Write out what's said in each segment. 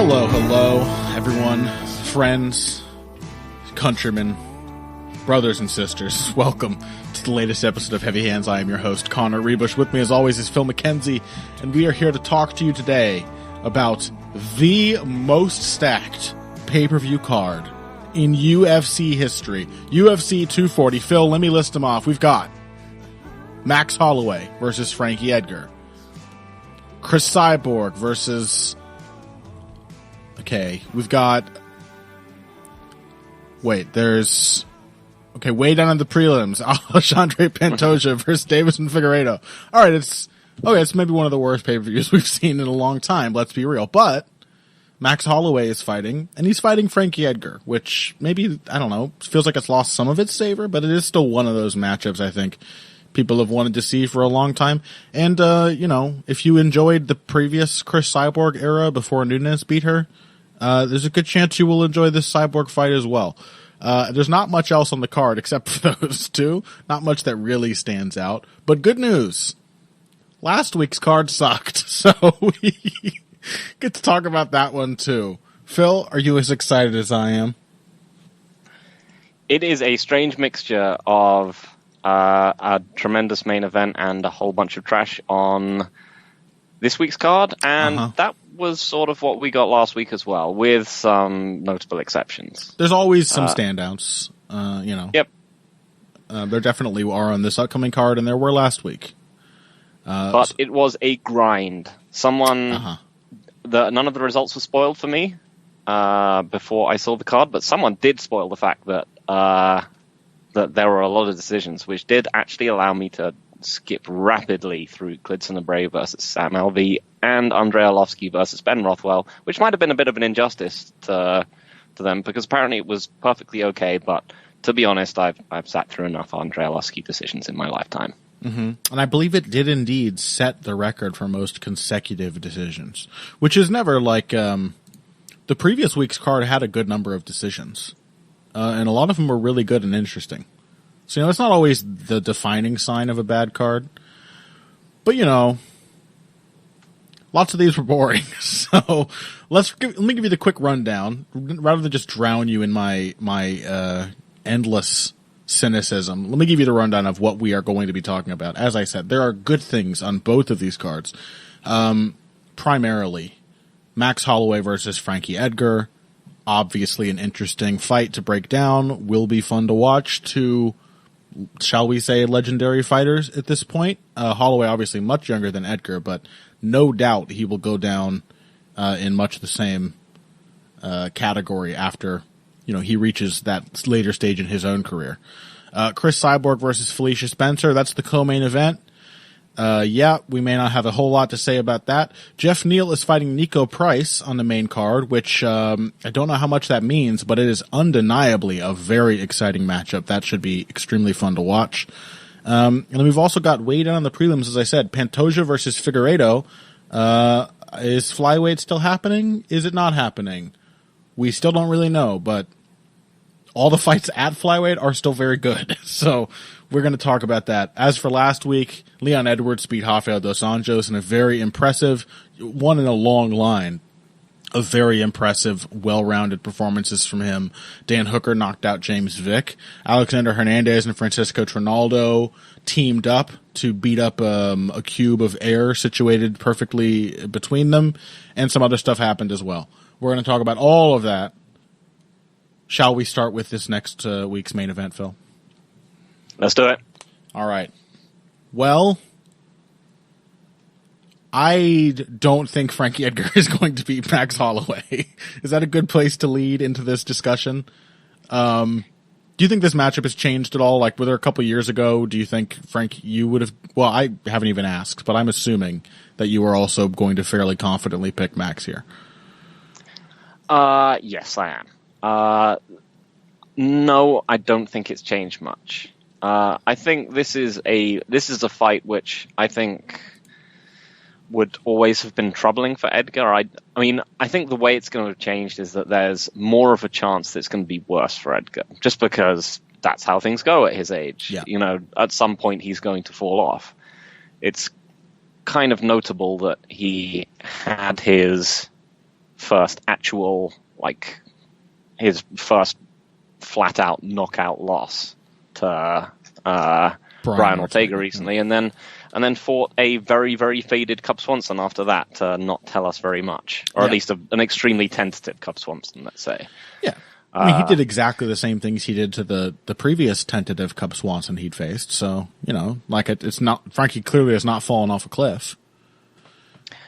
Hello, everyone, friends, countrymen, brothers and sisters. Welcome to the latest episode of Heavy Hands. I am your host, Connor Rebush. With me, as always, is Phil McKenzie, and we are here to talk to you today about the most stacked pay-per-view card in UFC history. UFC 240. Phil, let me list them off. We've got Max Holloway versus Frankie Edgar. Chris Cyborg versus... Okay, we've got... Wait, there's... Okay, way down in the prelims, Alexandre Pantoja versus Davison Figueiredo. Alright, it's maybe one of the worst pay-per-views we've seen in a long time, let's be real. But Max Holloway is fighting, and he's fighting Frankie Edgar, which maybe, I don't know, feels like it's lost some of its savor, but it is still one of those matchups I think people have wanted to see for a long time. And, if you enjoyed the previous Chris Cyborg era before Nunes beat her, there's a good chance you will enjoy this Cyborg fight as well. There's not much else on the card except for those two. Not much that really stands out. But good news. Last week's card sucked, so we get to talk about that one too. Phil, are you as excited as I am? It is a strange mixture of a tremendous main event and a whole bunch of trash on this week's card, and that was sort of what we got last week as well, with some notable exceptions. There's always some standouts, Yep. There definitely are on this upcoming card, and there were last week. But it was a grind. None of the results were spoiled for me before I saw the card, but someone did spoil the fact that there were a lot of decisions, which did actually allow me to skip rapidly through Klidson Bray versus Sam Alvey and Andrei Arlovski versus Ben Rothwell, which might have been a bit of an injustice to them, because apparently it was perfectly okay, but to be honest, I've sat through enough Andrei Arlovski decisions in my lifetime. Mm-hmm. And I believe it did indeed set the record for most consecutive decisions, which is never like the previous week's card had a good number of decisions, and a lot of them were really good and interesting. So, it's not always the defining sign of a bad card. But, lots of these were boring. So, let me give you the quick rundown, rather than just drown you in my endless cynicism. Let me give you the rundown of what we are going to be talking about. As I said, there are good things on both of these cards. Primarily, Max Holloway versus Frankie Edgar. Obviously an interesting fight to break down. Will be fun to watch. Two, shall we say, legendary fighters at this point. Holloway obviously much younger than Edgar, but no doubt he will go down in much the same category after he reaches that later stage in his own career. Chris Cyborg versus Felicia Spencer, that's the co-main event. We may not have a whole lot to say about that. Jeff Neal is fighting Nico Price on the main card, which I don't know how much that means, but it is undeniably a very exciting matchup. That should be extremely fun to watch. And then we've also got way down on the prelims, as I said, Pantoja versus Figueiredo. Is flyweight still happening? Is it not happening? We still don't really know, but all the fights at flyweight are still very good. So we're going to talk about that. As for last week, Leon Edwards beat Raphael Dos Anjos in a very impressive, one in a long line of very impressive, well-rounded performances from him. Dan Hooker knocked out James Vick. Alexander Hernandez and Francisco Trinaldo teamed up to beat up a cube of air situated perfectly between them, and some other stuff happened as well. We're going to talk about all of that. Shall we start with this next week's main event, Phil? Let's do it. All right. Well, I don't think Frankie Edgar is going to beat Max Holloway. Is that a good place to lead into this discussion? Do you think this matchup has changed at all? Like, were there a couple years ago, do you think, Frank, you would have... Well, I haven't even asked, but I'm assuming that you were also going to fairly confidently pick Max here. Yes, I am. No, I don't think it's changed much. I think this is a fight which I think would always have been troubling for Edgar. I think the way it's going to have changed is that there's more of a chance that it's going to be worse for Edgar, just because that's how things go at his age. Yeah. At some point he's going to fall off. It's kind of notable that he had his first actual, like, his first flat-out knockout loss to Brian Ortega recently, and then fought a very, very faded Cub Swanson after that to not tell us very much, or at least an extremely tentative Cub Swanson, let's say. Yeah. I mean, he did exactly the same things he did to the previous tentative Cub Swanson he'd faced. So, like it's not, Frankie clearly has not fallen off a cliff.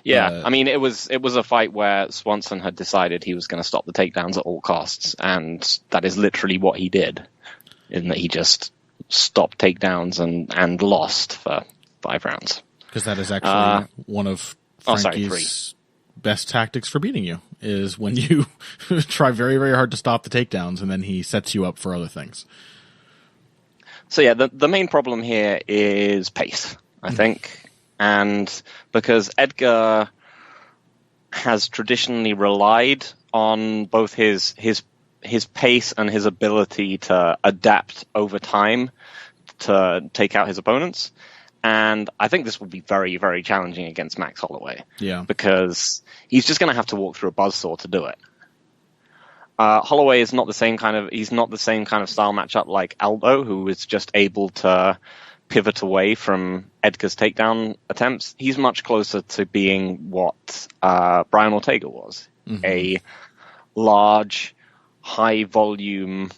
Yeah. I mean, it was a fight where Swanson had decided he was going to stop the takedowns at all costs. And that is literally what he did, in that he just stopped takedowns and lost for 5 rounds. Because that is actually one of Frankie's best tactics for beating you, is when you try very, very hard to stop the takedowns, and then he sets you up for other things. So yeah, the main problem here is pace, I think. And because Edgar has traditionally relied on both his pace and his ability to adapt over time to take out his opponents. And I think this will be very, very challenging against Max Holloway. Yeah. Because he's just going to have to walk through a buzzsaw to do it. Holloway is not the same kind of style matchup like Aldo, who is just able to pivot away from Edgar's takedown attempts. He's much closer to being what Brian Ortega was. Mm-hmm. A large, high volume,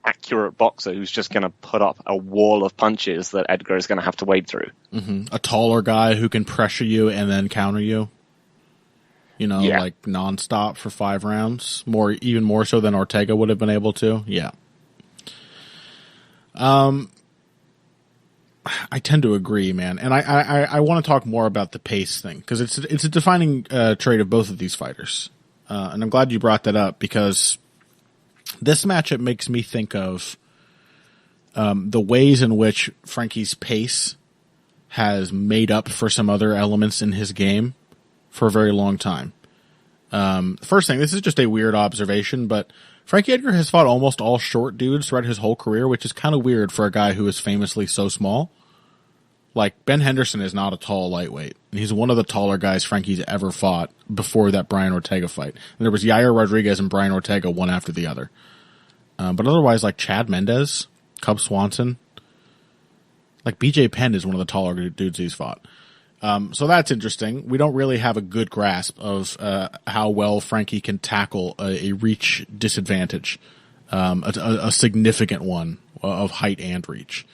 accurate boxer who's just going to put up a wall of punches that Edgar is going to have to wade through. Mm-hmm. A taller guy who can pressure you and then counter you. Like nonstop for 5 rounds, even more so than Ortega would have been able to. Yeah. I tend to agree, man, and I want to talk more about the pace thing, because it's a defining trait of both of these fighters, and I'm glad you brought that up, because this matchup makes me think of the ways in which Frankie's pace has made up for some other elements in his game for a very long time. First thing, this is just a weird observation, but Frankie Edgar has fought almost all short dudes throughout his whole career, which is kind of weird for a guy who is famously so small. Like, Ben Henderson is not a tall lightweight, and he's one of the taller guys Frankie's ever fought before that Brian Ortega fight. And there was Yair Rodriguez and Brian Ortega, one after the other. But otherwise, like Chad Mendez, Cub Swanson, like BJ Penn is one of the taller dudes he's fought. So that's interesting. We don't really have a good grasp of how well Frankie can tackle a reach disadvantage, a significant one of height and reach.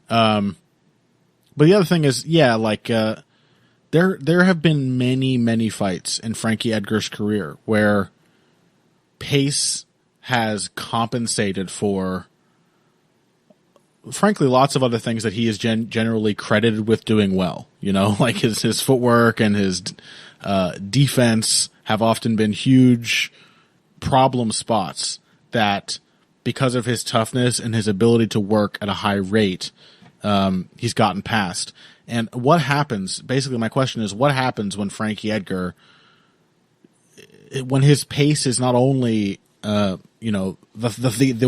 But the other thing is, there have been many, many fights in Frankie Edgar's career where pace has compensated for, frankly, lots of other things that he is generally credited with doing well. Like his footwork and his defense have often been huge problem spots that, because of his toughness and his ability to work at a high rate, he's gotten past. And what happens, basically my question is, what happens when Frankie Edgar, when his pace is not only, the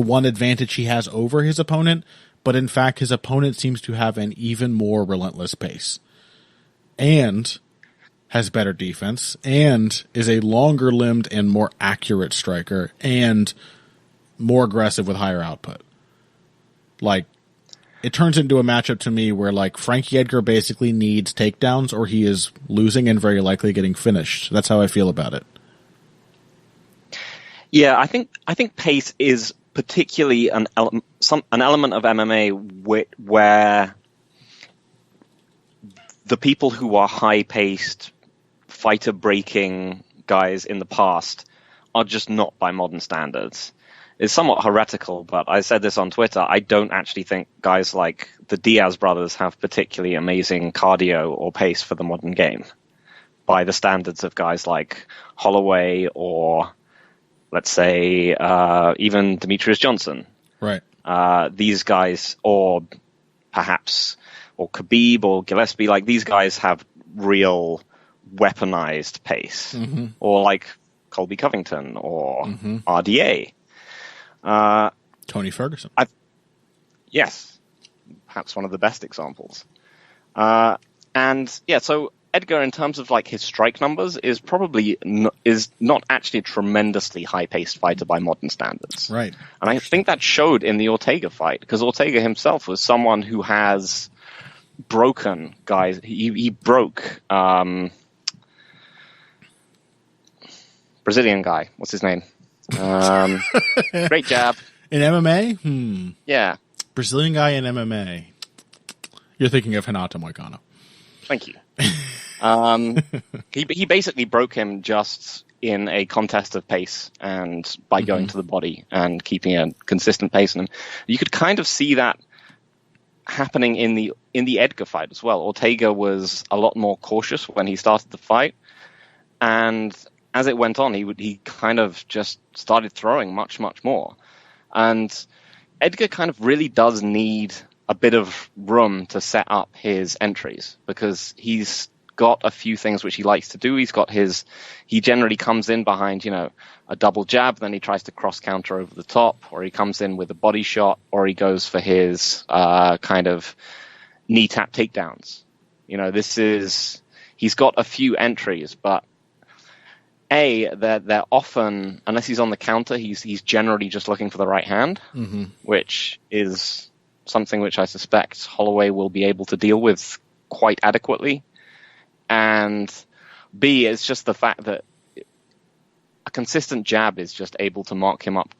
one advantage he has over his opponent, but in fact his opponent seems to have an even more relentless pace and has better defense and is a longer limbed and more accurate striker and more aggressive with higher output. Like, it turns into a matchup to me where, like, Frankie Edgar basically needs takedowns or he is losing and very likely getting finished. That's how I feel about it. Yeah, I think pace is particularly an element of MMA where the people who are high-paced, fighter-breaking guys in the past are just not by modern standards. It's somewhat heretical, but I said this on Twitter. I don't actually think guys like the Diaz brothers have particularly amazing cardio or pace for the modern game by the standards of guys like Holloway or, let's say, even Demetrius Johnson. Right. These guys, or perhaps, or Khabib or Gillespie, like these guys have real weaponized pace. Mm-hmm. Or like Colby Covington or RDA. Tony Ferguson. Yes, perhaps one of the best examples. And yeah, so Edgar, in terms of like his strike numbers, is probably is not actually a tremendously high-paced fighter by modern standards. Right. And I think that showed in the Ortega fight, because Ortega himself was someone who has broken guys. He broke Brazilian guy. What's his name? Great jab. In MMA? Yeah. Brazilian guy in MMA. You're thinking of Renato Moicano. Thank you. He basically broke him just in a contest of pace and by going to the body and keeping a consistent pace. And you could kind of see that happening in the Edgar fight as well. Ortega was a lot more cautious when he started the fight, and as it went on, he kind of just started throwing much more. And Edgar kind of really does need a bit of room to set up his entries, because he's got a few things which he likes to do. He generally comes in behind, a double jab, then he tries to cross counter over the top, or he comes in with a body shot, or he goes for his kind of knee tap takedowns. He's got a few entries, but they're often, unless he's on the counter, he's generally just looking for the right hand, which is something which I suspect Holloway will be able to deal with quite adequately. And B, it's just the fact that a consistent jab is just able to mark him up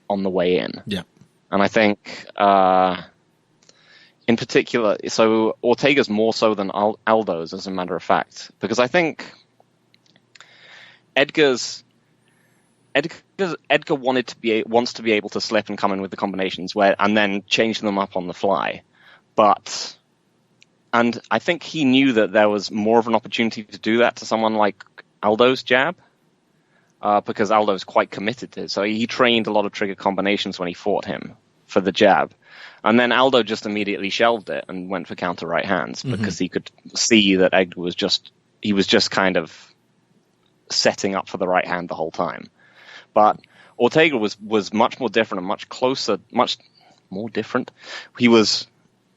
on the way in. Yeah. And I think, in particular, so Ortega's more so than Aldo's, as a matter of fact, because I think Edgar wants to be able to slip and come in with the combinations and then change them up on the fly. And I think he knew that there was more of an opportunity to do that to someone like Aldo's jab, because Aldo's quite committed to it. So he trained a lot of trigger combinations when he fought him for the jab. And then Aldo just immediately shelved it and went for counter right hands, because he could see that Edgar was just kind of setting up for the right hand the whole time. But Ortega was much more different and much closer, much more different. He was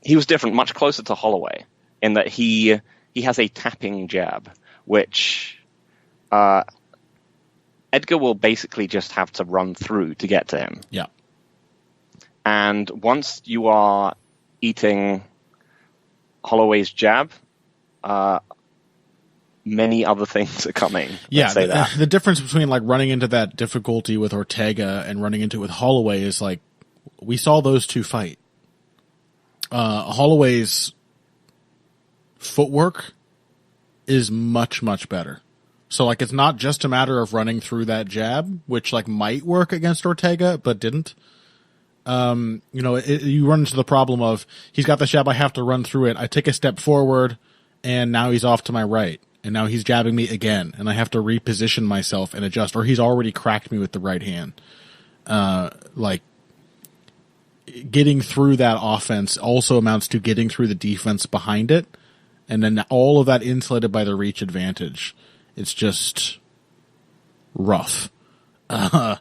different, much closer to Holloway, in that he has a tapping jab, which Edgar will basically just have to run through to get to him. Yeah. And once you are eating Holloway's jab, many other things are coming. Yeah, say that. The difference between like running into that difficulty with Ortega and running into it with Holloway is like, we saw those two fight. Holloway's footwork is much better. So like, it's not just a matter of running through that jab, which like might work against Ortega, but didn't. You run into the problem of, he's got the jab, I have to run through it. I take a step forward, and now he's off to my right. And now he's jabbing me again, and I have to reposition myself and adjust, or he's already cracked me with the right hand. Getting through that offense also amounts to getting through the defense behind it, and then all of that insulated by the reach advantage. It's just rough. And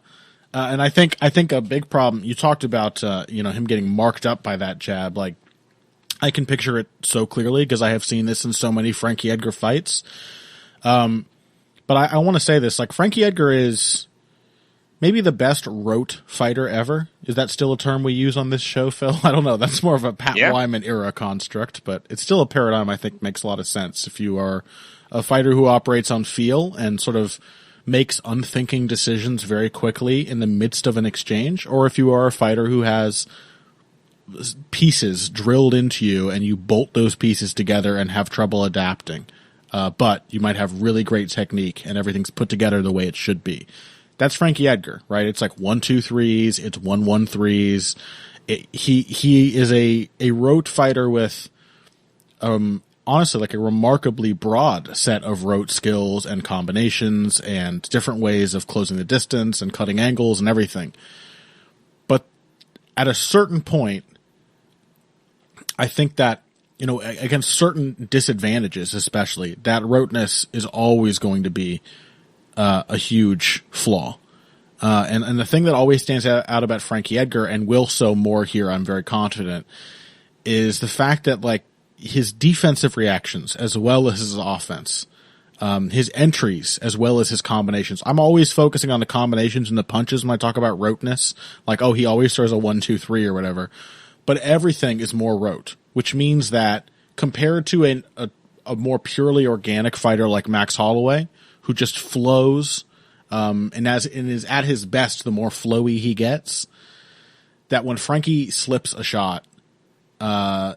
I think a big problem, you talked about, him getting marked up by that jab. Like, I can picture it so clearly because I have seen this in so many Frankie Edgar fights. But I want to say this, like, Frankie Edgar is maybe the best rote fighter ever. Is that still a term we use on this show, Phil? I don't know. That's more of a Pat Wyman era construct, but it's still a paradigm I think makes a lot of sense. If you are a fighter who operates on feel and sort of makes unthinking decisions very quickly in the midst of an exchange, or if you are a fighter who has pieces drilled into you and you bolt those pieces together and have trouble adapting, but you might have really great technique and everything's put together the way it should be. That's Frankie Edgar, right? It's like 1-2-3s, it's 1-1-3s. He is a rote fighter with honestly like a remarkably broad set of rote skills and combinations and different ways of closing the distance and cutting angles and everything. But at a certain point, I think that, against certain disadvantages especially, that roteness is always going to be a huge flaw. And the thing that always stands out about Frankie Edgar, and will so more here, I'm very confident, is the fact that, like, his defensive reactions as well as his offense, his entries as well as his combinations. I'm always focusing on the combinations and the punches when I talk about roteness. Like, oh, he always throws a 1-2-3 or whatever. But everything is more rote, which means that compared to a more purely organic fighter like Max Holloway, who just flows, and is at his best the more flowy he gets, that when Frankie slips a shot,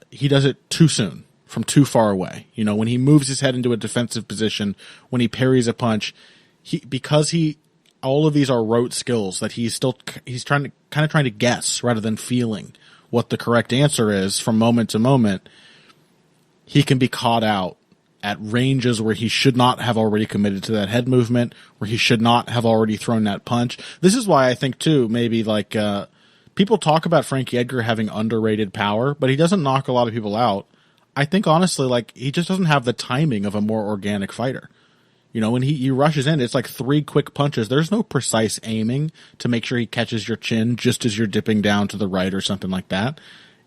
he does it too soon, from too far away. You know, when he moves his head into a defensive position, when he parries a punch, all of these are rote skills that he's trying to guess rather than feeling what the correct answer is from moment to moment. He can be caught out at ranges where he should not have already committed to that head movement, where he should not have already thrown that punch. This is why I think too, maybe like, people talk about Frankie Edgar having underrated power, but he doesn't knock a lot of people out. I think honestly, like, he just doesn't have the timing of a more organic fighter. You know, when he rushes in, it's like 3 quick punches. There's no precise aiming to make sure he catches your chin just as you're dipping down to the right or something like that.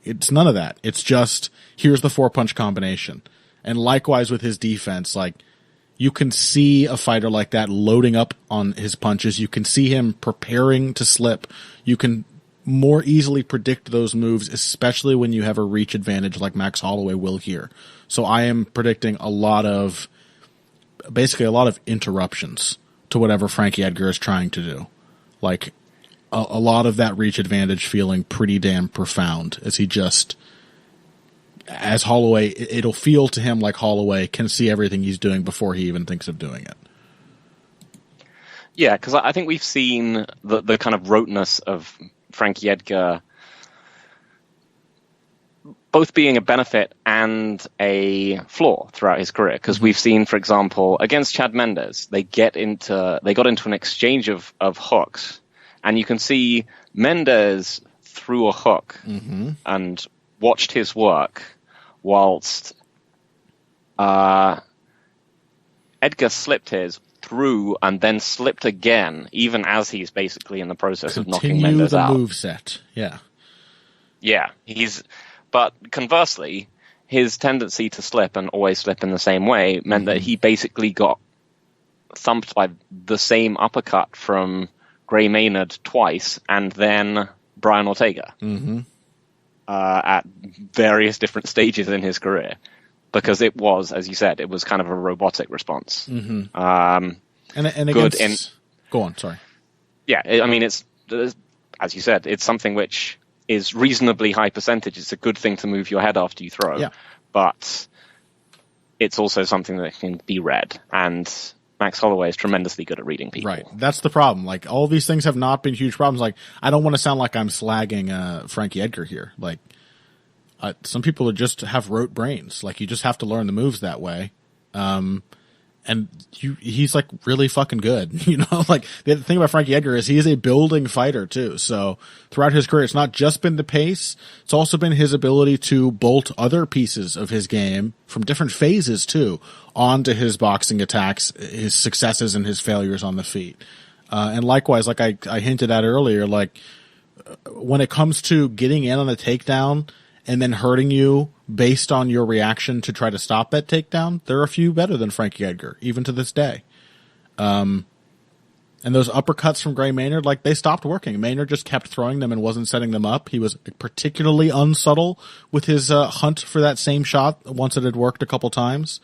It's none of that. It's just, here's the 4-punch combination. And likewise with his defense, like, you can see a fighter like that loading up on his punches. You can see him preparing to slip. You can more easily predict those moves, especially when you have a reach advantage like Max Holloway will here. So I am predicting a lot of interruptions to whatever Frankie Edgar is trying to do. Like, a lot of that reach advantage feeling pretty damn profound as Holloway, it'll feel to him like Holloway can see everything he's doing before he even thinks of doing it. Yeah, because I think we've seen the kind of roteness of Frankie Edgar both being a benefit and a flaw throughout his career. Because we've seen, for example, against Chad Mendes, they got into an exchange of hooks, and you can see Mendes threw a hook and watched his work, whilst Edgar slipped his, through, and then slipped again, even as he's basically in the process of knocking Mendes out. Continue the moveset, yeah. Yeah, but conversely, his tendency to slip and always slip in the same way meant that he basically got thumped by the same uppercut from Gray Maynard twice, and then Brian Ortega at various different stages in his career. Because it was, as you said, it was kind of a robotic response. And against... Go on, sorry. Yeah, I mean, it's, as you said, it's something which is reasonably high percentage. It's a good thing to move your head after you throw. Yeah. But it's also something that can be read. And Max Holloway is tremendously good at reading people. Right. That's the problem. Like, all these things have not been huge problems. Like, I don't want to sound like I'm slagging Frankie Edgar here. Like, some people just have rote brains. Like, you just have to learn the moves that way. And he's like really fucking good, you know, like the thing about Frankie Edgar is he is a building fighter too. So throughout his career, it's not just been the pace. It's also been his ability to bolt other pieces of his game from different phases too onto his boxing attacks, his successes and his failures on the feet. And likewise, like I hinted at earlier, like when it comes to getting in on a takedown and then hurting you based on your reaction to try to stop that takedown, there are a few better than Frankie Edgar, even to this day. And those uppercuts from Gray Maynard, like, they stopped working. Maynard just kept throwing them and wasn't setting them up. He was particularly unsubtle with his hunt for that same shot once it had worked a couple times.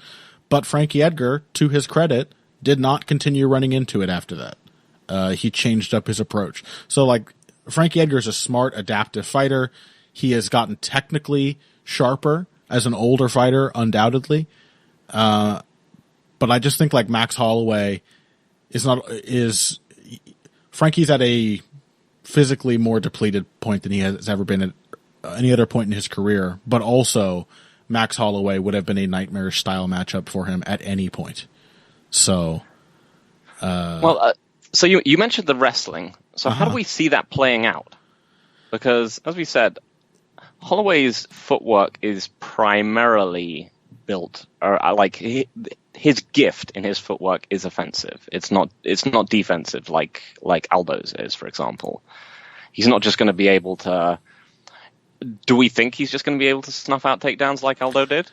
But Frankie Edgar, to his credit, did not continue running into it after that. He changed up his approach. So, like, Frankie Edgar is a smart, adaptive fighter. He has gotten technically sharper as an older fighter, undoubtedly. But I just think like Max Holloway Frankie's at a physically more depleted point than he has ever been at any other point in his career. But also Max Holloway would have been a nightmarish style matchup for him at any point. So, so you mentioned the wrestling. So how do we see that playing out? Because as we said, Holloway's footwork is primarily built, or like his gift in his footwork is offensive. It's not defensive like Aldo's is, for example. He's not just going to be able to. Do we think he's just going to be able to snuff out takedowns like Aldo did?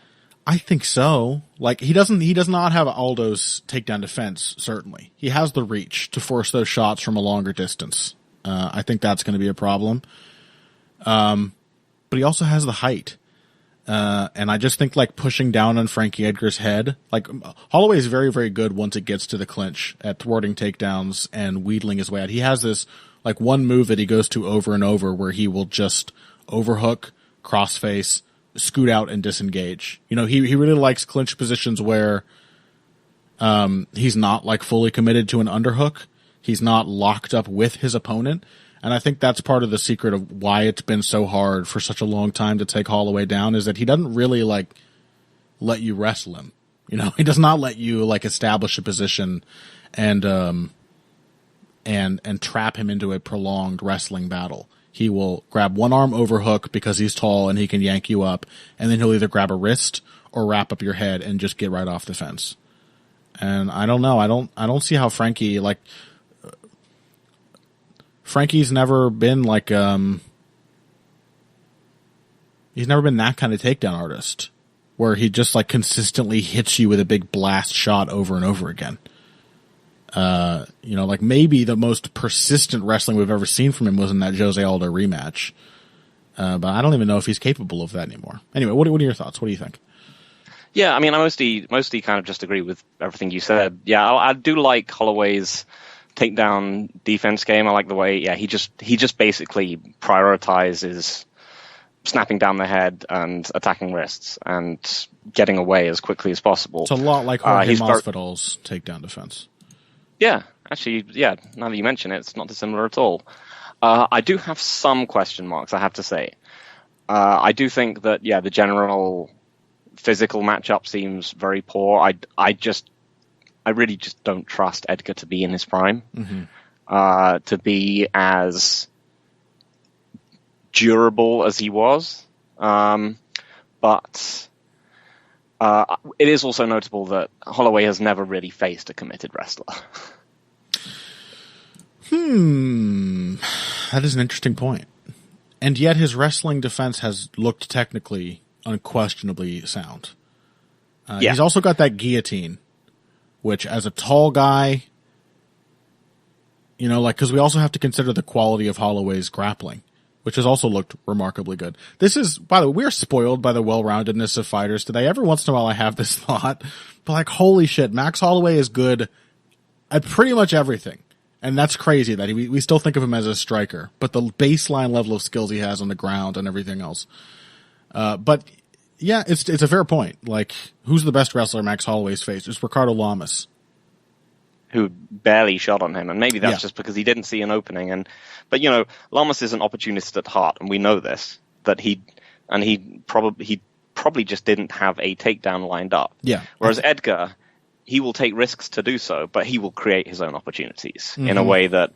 I think so. Like, he does not have Aldo's takedown defense, certainly. He has the reach to force those shots from a longer distance. I think that's going to be a problem. But he also has the height. And I just think, like, pushing down on Frankie Edgar's head, like, Holloway is very, very good once it gets to the clinch at thwarting takedowns and wheedling his way out. He has this, like, one move that he goes to over and over where he will just overhook, crossface, scoot out, and disengage. You know, he really likes clinch positions where he's not, like, fully committed to an underhook. He's not locked up with his opponent. And I think that's part of the secret of why it's been so hard for such a long time to take Holloway down, is that he doesn't really, like, let you wrestle him. You know, he does not let you, like, establish a position and trap him into a prolonged wrestling battle. He will grab one arm overhook because he's tall and he can yank you up, and then he'll either grab a wrist or wrap up your head and just get right off the fence. And I don't know. I don't see how Frankie's never been like he's never been that kind of takedown artist where he just, like, consistently hits you with a big blast shot over and over again. You know, like, maybe the most persistent wrestling we've ever seen from him was in that Jose Aldo rematch. But I don't even know if he's capable of that anymore. Anyway, what are your thoughts? What do you think? Yeah, I mean, I mostly kind of just agree with everything you said. Yeah, I do like Holloway's takedown defense game. I like the way, he just basically prioritizes snapping down the head and attacking wrists and getting away as quickly as possible. It's a lot like Jorge Masvidal's takedown defense. Yeah, actually, yeah, now that you mention it, it's not dissimilar at all. I do have some question marks, I have to say. I do think that, the general physical matchup seems very poor. I really just don't trust Edgar to be in his prime, to be as durable as he was. But it is also notable that Holloway has never really faced a committed wrestler. That is an interesting point. And yet his wrestling defense has looked technically unquestionably sound. He's also got that guillotine, which, as a tall guy, you know, like, because we also have to consider the quality of Holloway's grappling, which has also looked remarkably good. This is, by the way, we're spoiled by the well-roundedness of fighters today. Every once in a while I have this thought, but, like, holy shit, Max Holloway is good at pretty much everything. And that's crazy that we still think of him as a striker, but the baseline level of skills he has on the ground and everything else. But yeah, it's a fair point. Like, who's the best wrestler Max Holloway's faced? It's Ricardo Lamas, who barely shot on him, and maybe that's just because he didn't see an opening. But you know, Lamas is an opportunist at heart, and we know this. That he probably just didn't have a takedown lined up. Yeah. Whereas Edgar, he will take risks to do so, but he will create his own opportunities in a way that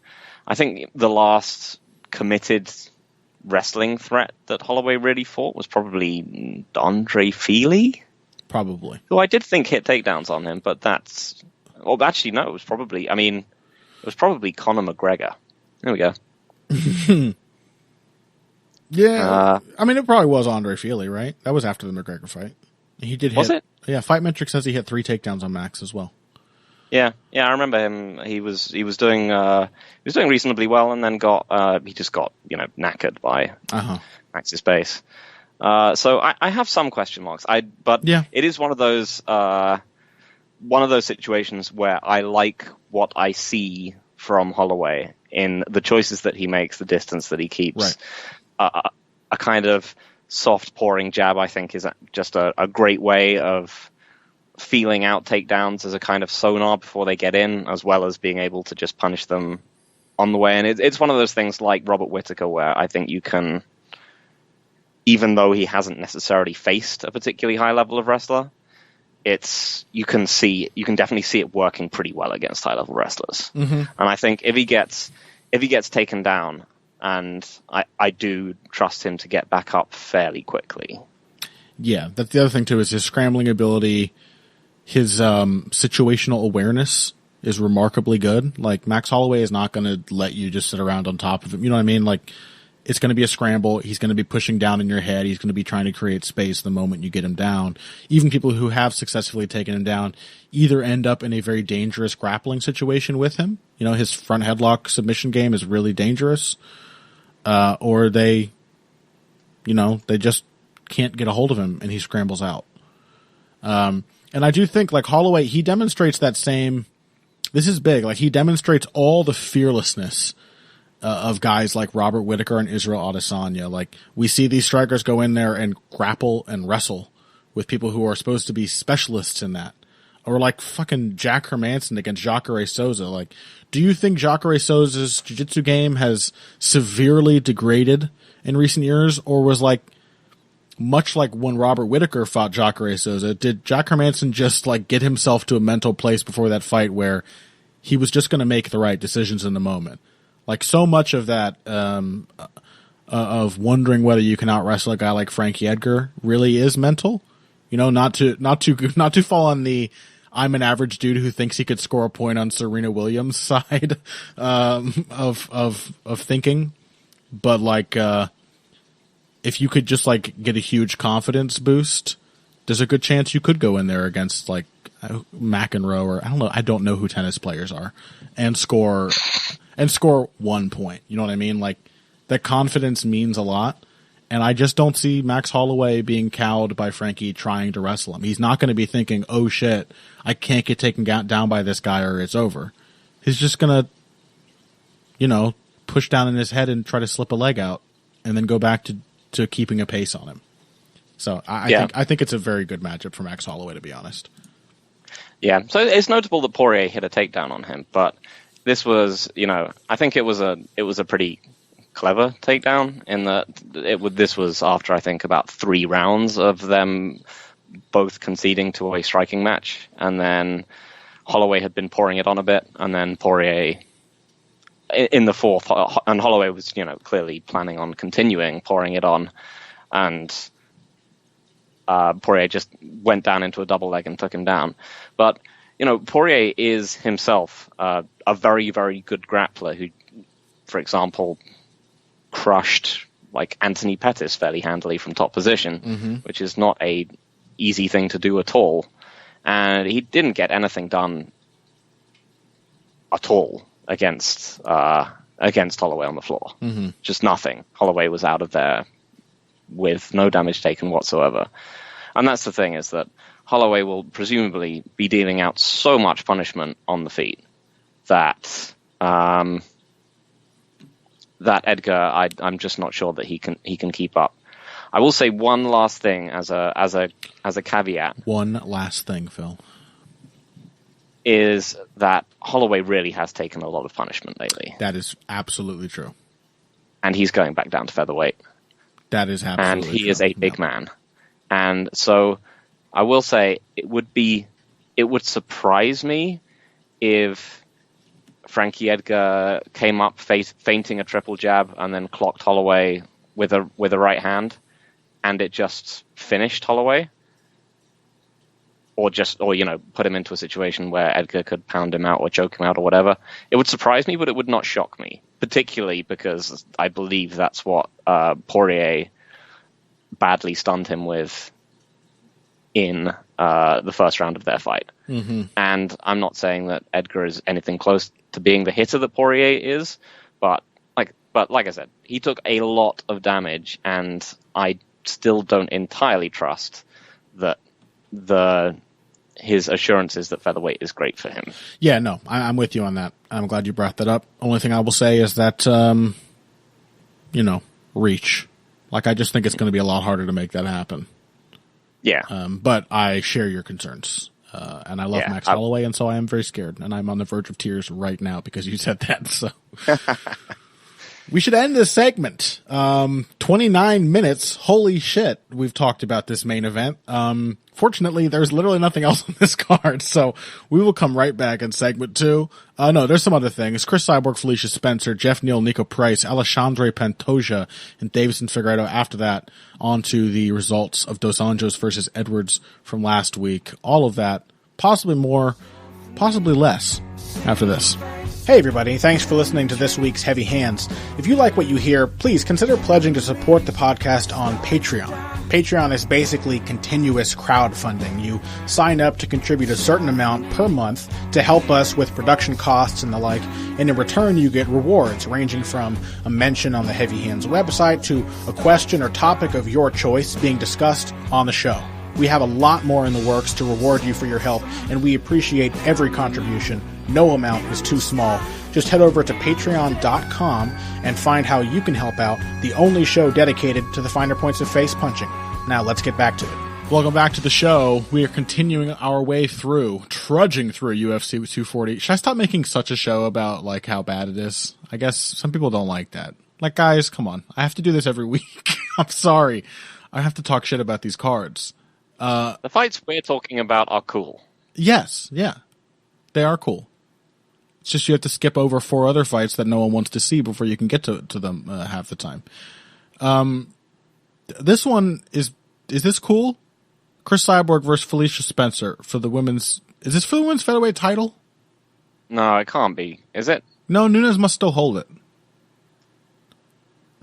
I think the last committed wrestling threat that Holloway really fought was probably Andre Feely. Probably. Who I did think hit takedowns on him, but that's... Well, actually, no, it was probably... I mean, it was probably Conor McGregor. There we go. Yeah. I mean, it probably was Andre Feely, right? That was after the McGregor fight. He did hit... Was it? Yeah, Fight Metric says he hit 3 takedowns on Max as well. Yeah, I remember him. He was doing reasonably well, and then he just got knackered by Max's pace. So I have some question marks. It is one of those situations where I like what I see from Holloway in the choices that he makes, the distance that he keeps. Right. A kind of soft pouring jab, I think, is just a great way of feeling out takedowns as a kind of sonar before they get in, as well as being able to just punish them on the way. And it's one of those things like Robert Whittaker, where I think you can, even though he hasn't necessarily faced a particularly high level of wrestler, you can definitely see it working pretty well against high level wrestlers. And I think if he gets taken down, and I do trust him to get back up fairly quickly. Yeah, that's the other thing too, is his scrambling ability. His situational awareness is remarkably good. Like, Max Holloway is not going to let you just sit around on top of him. You know what I mean? Like, it's going to be a scramble. He's going to be pushing down in your head. He's going to be trying to create space the moment you get him down. Even people who have successfully taken him down either end up in a very dangerous grappling situation with him. You know, his front headlock submission game is really dangerous. Or they just can't get a hold of him and he scrambles out. And I do think, like, Holloway, he demonstrates that same, this is big, like, he demonstrates all the fearlessness of guys like Robert Whittaker and Israel Adesanya. Like, we see these strikers go in there and grapple and wrestle with people who are supposed to be specialists in that. Or like fucking Jack Hermanson against Jacare Souza. Like, do you think Jacare Souza's jiu-jitsu game has severely degraded in recent years? Or was, like, much like when Robert Whittaker fought Jacare Souza, did Jack Hermanson just, like, get himself to a mental place before that fight where he was just going to make the right decisions in the moment? Like, so much of that, of wondering whether you can out wrestle a guy like Frankie Edgar really is mental. You know, not to fall on the I'm an average dude who thinks he could score a point on Serena Williams side of thinking, but like if you could just like get a huge confidence boost, there's a good chance you could go in there against like McEnroe or I don't know who tennis players are and score 1 point. You know what I mean? Like, that confidence means a lot. And I just don't see Max Holloway being cowed by Frankie trying to wrestle him. He's not going to be thinking, oh shit, I can't get taken down by this guy or it's over. He's just going to, you know, push down in his head and try to slip a leg out and then go back to keeping a pace on him. So I think it's a very good matchup for Max Holloway, to be honest. Yeah, so it's notable that Poirier hit a takedown on him, but this was, you know, I think it was a pretty clever takedown in that this was after I think about 3 rounds of them both conceding to a striking match, and then Holloway had been pouring it on a bit, and then Poirier in the 4th, and Holloway was, you know, clearly planning on continuing pouring it on, and Poirier just went down into a double leg and took him down. But, you know, Poirier is himself a very, very good grappler who, for example, crushed like Anthony Pettis fairly handily from top position, which is not a easy thing to do at all. And he didn't get anything done at all against Holloway on the floor. Just nothing. Holloway was out of there with no damage taken whatsoever. And that's the thing, is that Holloway will presumably be dealing out so much punishment on the feet that that Edgar, I'm just not sure that he can keep up. I will say one last thing as a caveat. One last thing, Phil, is that Holloway really has taken a lot of punishment lately. That is absolutely true. And he's going back down to featherweight. That is absolutely true. And he is a big man. And so I will say it would surprise me if Frankie Edgar came up feinting a triple jab and then clocked Holloway with a right hand, and it just finished Holloway, or you know, put him into a situation where Edgar could pound him out or choke him out or whatever. It would surprise me, but it would not shock me, particularly because I believe that's what Poirier badly stunned him with in the first round of their fight. And I'm not saying that Edgar is anything close to being the hitter that Poirier is, but like I said, he took a lot of damage, and I still don't entirely trust that his assurances that featherweight is great for him. Yeah, no, I'm with you on that. I'm glad you brought that up. Only thing I will say is that, you know, reach. Like, I just think it's going to be a lot harder to make that happen. Yeah. But I share your concerns. And I love Max Holloway, and so I am very scared. And I'm on the verge of tears right now because you said that. So we should end this segment. 29 minutes. Holy shit. We've talked about this main event. Fortunately, there's literally nothing else on this card, so we will come right back in segment 2. No, there's some other things. Chris Cyborg, Felicia Spencer, Jeff Neal, Nico Price, Alexandre Pantoja, and Davison Figueiredo. After that, on to the results of Dos Anjos versus Edwards from last week. All of that, possibly more, possibly less, after this. Hey everybody, thanks for listening to this week's Heavy Hands. If you like what you hear, please consider pledging to support the podcast on Patreon. Patreon is basically continuous crowdfunding. You sign up to contribute a certain amount per month to help us with production costs and the like, and in return you get rewards ranging from a mention on the Heavy Hands website to a question or topic of your choice being discussed on the show. We have a lot more in the works to reward you for your help, and we appreciate every contribution. No amount is too small. Just head over to patreon.com and find how you can help out, the only show dedicated to the finer points of face punching. Now let's get back to it. Welcome back to the show. We are continuing our way through, trudging through UFC 240. Should I stop making such a show about like how bad it is? I guess some people don't like that. Like, guys, come on. I have to do this every week. I'm sorry. I have to talk shit about these cards. The fights we're talking about are cool. Yes, yeah. They are cool. It's just you have to skip over 4 other fights that no one wants to see before you can get to them half the time. This one is this cool? Chris Cyborg versus Felicia Spencer for the women's... Is this for the women's featherweight title? No, it can't be. Is it? No, Nunes must still hold it.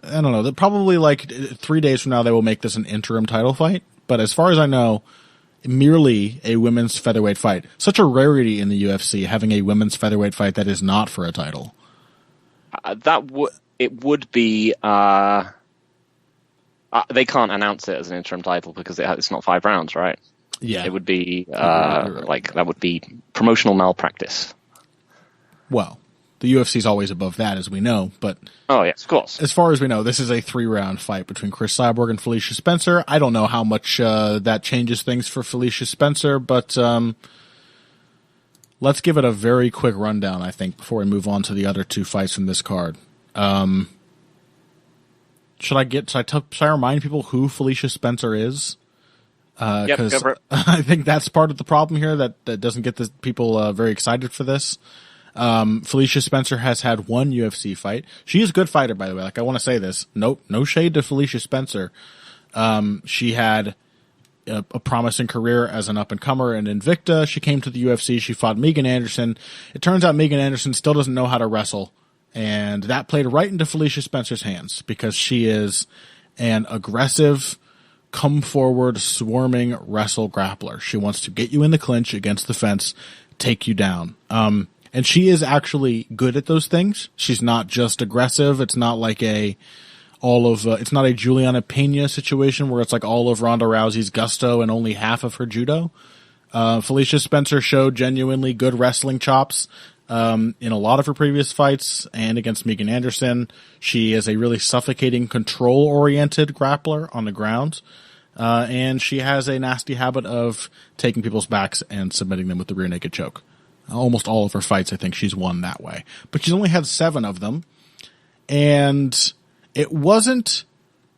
I don't know. Probably like 3 days from now they will make this an interim title fight. But as far as I know, merely a women's featherweight fight. Such a rarity in the UFC, having a women's featherweight fight that is not for a title. It would be... they can't announce it as an interim title because it's not 5 rounds, right? Yeah. It would be, right. like, that would be promotional malpractice. Well, the UFC's always above that, as we know, but... Oh, yes, of course. As far as we know, this is a 3-round fight between Chris Cyborg and Felicia Spencer. I don't know how much that changes things for Felicia Spencer, but let's give it a very quick rundown, I think, before we move on to the other 2 fights from this card. Should I remind people who Felicia Spencer is? Because I think that's part of the problem here that doesn't get the people very excited for this. Felicia Spencer has had 1 UFC fight. She is a good fighter, by the way. Like, I want to say this. Nope, no shade to Felicia Spencer. She had a promising career as an up-and-comer in Invicta. She came to the UFC. She fought Megan Anderson. It turns out Megan Anderson still doesn't know how to wrestle. And that played right into Felicia Spencer's hands because she is an aggressive, come-forward, swarming wrestle grappler. She wants to get you in the clinch against the fence, take you down. And she is actually good at those things. She's not just aggressive. It's not like it's not a Juliana Pena situation where it's like all of Ronda Rousey's gusto and only half of her judo. Felicia Spencer showed genuinely good wrestling chops in a lot of her previous fights and against Megan Anderson. She is a really suffocating, control-oriented grappler on the ground. And she has a nasty habit of taking people's backs and submitting them with the rear naked choke. Almost all of her fights, I think she's won that way. But she's only had 7 of them. And it wasn't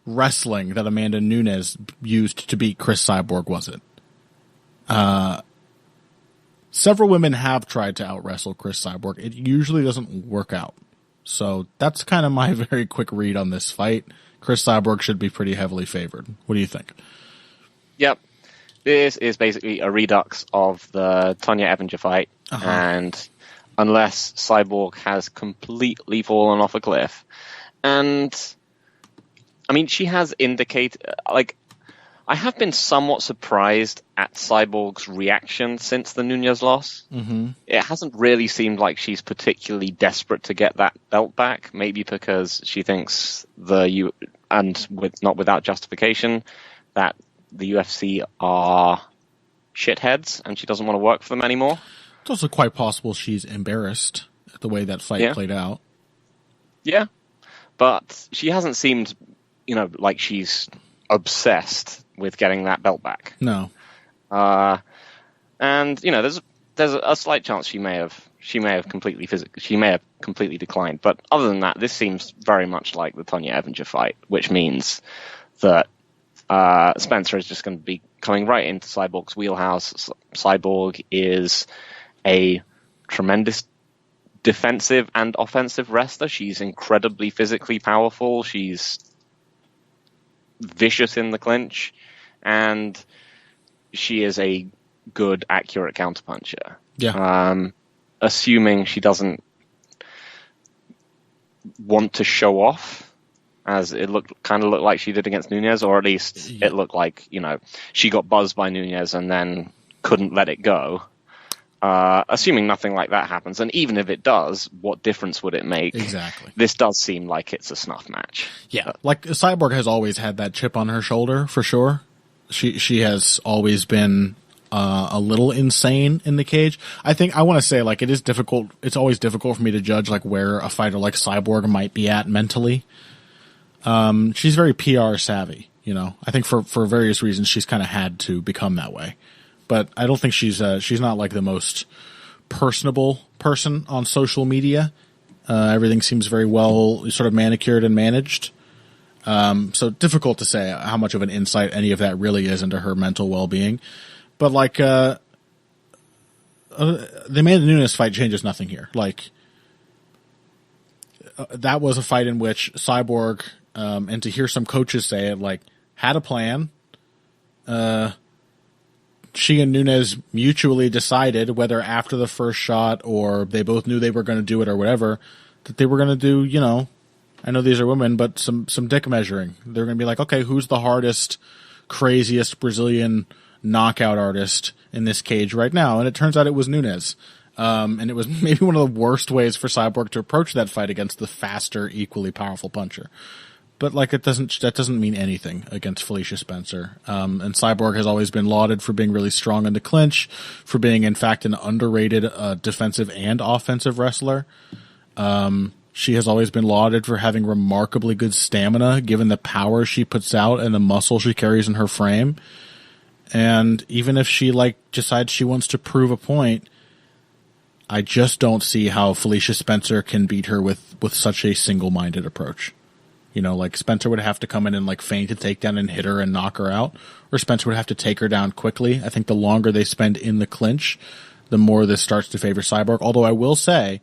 wrestling that Amanda Nunes used to beat Chris Cyborg, was it? Several women have tried to out-wrestle Chris Cyborg. It usually doesn't work out. So that's kind of my very quick read on this fight. Chris Cyborg should be pretty heavily favored. What do you think? Yep. This is basically a redux of the Tonya Evinger fight. Uh-huh. And unless Cyborg has completely fallen off a cliff. And, I mean, she has indicated, like, I have been somewhat surprised at Cyborg's reaction since the Nunes loss. Mm-hmm. It hasn't really seemed like she's particularly desperate to get that belt back, maybe because she thinks not without justification, that the UFC are shitheads and she doesn't want to work for them anymore. It's also quite possible she's embarrassed at the way that fight played out. Yeah. But she hasn't seemed, like she's obsessed with getting that belt back. No. And there's a slight chance she may have completely declined. But other than that, this seems very much like the Tonya Evinger fight, which means that Spencer is just going to be coming right into Cyborg's wheelhouse. Cyborg is a tremendous defensive and offensive wrestler. She's incredibly physically powerful. She's vicious in the clinch, and she is a good, accurate counterpuncher. Yeah. Assuming she doesn't want to show off, as it kind of looked like she did against Nunes, or at least it looked like, she got buzzed by Nunes and then couldn't let it go. Assuming nothing like that happens, and even if it does, what difference would it make? Exactly. This does seem like it's a snuff match. Yeah, like Cyborg has always had that chip on her shoulder, for sure. She has always been a little insane in the cage. I want to say, like, it is difficult. It's always difficult for me to judge, like, where a fighter like Cyborg might be at mentally. She's very PR savvy, I think for various reasons she's kind of had to become that way. But I don't think she's not like the most personable person on social media. Everything seems very well sort of manicured and managed. So difficult to say how much of an insight any of that really is into her mental well-being. But like, the Amanda Nunes fight changes nothing here. Like, that was a fight in which Cyborg, and to hear some coaches say it, like, had a plan. She and Nunes mutually decided, whether after the first shot or they both knew they were going to do it or whatever, that they were going to do, I know these are women, but some dick measuring. They're going to be like, okay, who's the hardest, craziest Brazilian knockout artist in this cage right now? And it turns out it was Nunes. And it was maybe one of the worst ways for Cyborg to approach that fight against the faster, equally powerful puncher. But like, that doesn't mean anything against Felicia Spencer. And Cyborg has always been lauded for being really strong in the clinch, for being in fact an underrated defensive and offensive wrestler. She has always been lauded for having remarkably good stamina, given the power she puts out and the muscle she carries in her frame. And even if she decides she wants to prove a point, I just don't see how Felicia Spencer can beat her with such a single-minded approach. Like Spencer would have to come in and feint a takedown and hit her and knock her out, or Spencer would have to take her down quickly. I think the longer they spend in the clinch, the more this starts to favor Cyborg. Although I will say,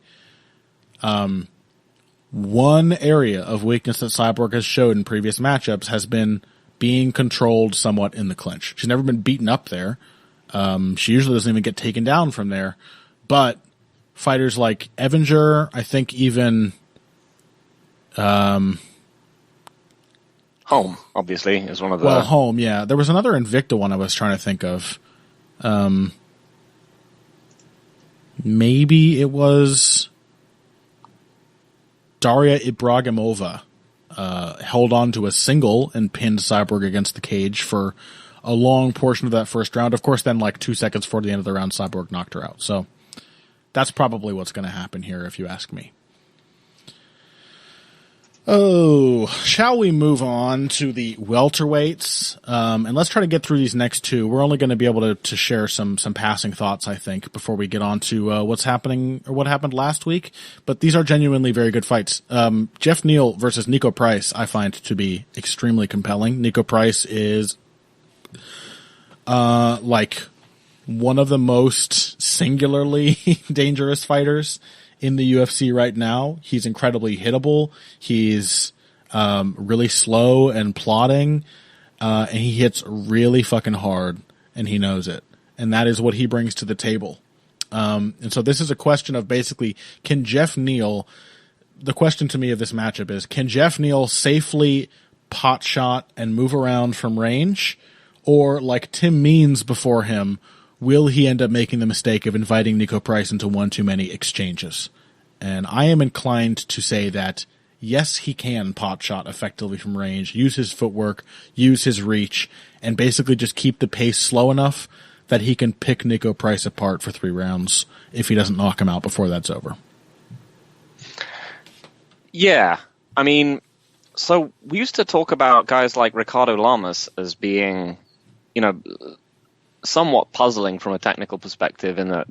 one area of weakness that Cyborg has showed in previous matchups has been being controlled somewhat in the clinch. She's never been beaten up there. She usually doesn't even get taken down from there. But fighters like Evinger, I think even Home, obviously, is one of the... Well, Home, yeah. There was another Invicta one I was trying to think of. Maybe it was Daria Ibragimova. Held on to a single and pinned Cyborg against the cage for a long portion of that first round. Of course, then 2 seconds before the end of the round, Cyborg knocked her out. So that's probably what's going to happen here, if you ask me. Oh, shall we move on to the welterweights? And let's try to get through these next two. We're only going to be able to share some passing thoughts, I think, before we get on to what's happening or what happened last week. But these are genuinely very good fights. Jeff Neal versus Nico Price, I find to be extremely compelling. Nico Price is one of the most singularly dangerous fighters in the UFC right now. He's incredibly hittable. He's really slow and plodding, and he hits really fucking hard, and he knows it. And that is what he brings to the table. And so this is a question of basically, can Jeff Neal, the question to me of this matchup is, can Jeff Neal safely pot shot and move around from range? Or like Tim Means before him, will he end up making the mistake of inviting Nico Price into one too many exchanges? And I am inclined to say that, yes, he can pot shot effectively from range, use his footwork, use his reach, and basically just keep the pace slow enough that he can pick Nico Price apart for 3 rounds if he doesn't knock him out before that's over. Yeah. I mean, so we used to talk about guys like Ricardo Lamas as being, somewhat puzzling from a technical perspective, in that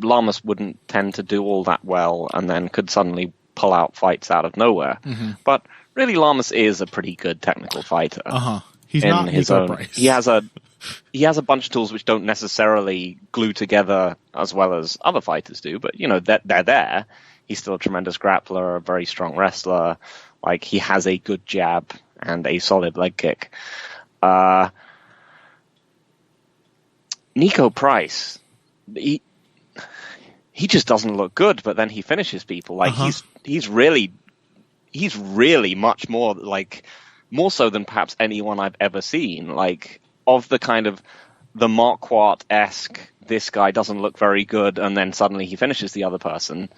Lamas wouldn't tend to do all that well and then could suddenly pull out fights out of nowhere. Mm-hmm. But really, Lamas is a pretty good technical fighter. He's not his own. Price. He has a bunch of tools which don't necessarily glue together as well as other fighters do, but they're there. He's still a tremendous grappler, a very strong wrestler. Like, he has a good jab and a solid leg kick. Nico Price, he just doesn't look good, but then he finishes people. Like, he's really he's really much more so than perhaps anyone I've ever seen. Like, of the kind of the Marquardt-esque, this guy doesn't look very good, and then suddenly he finishes the other person.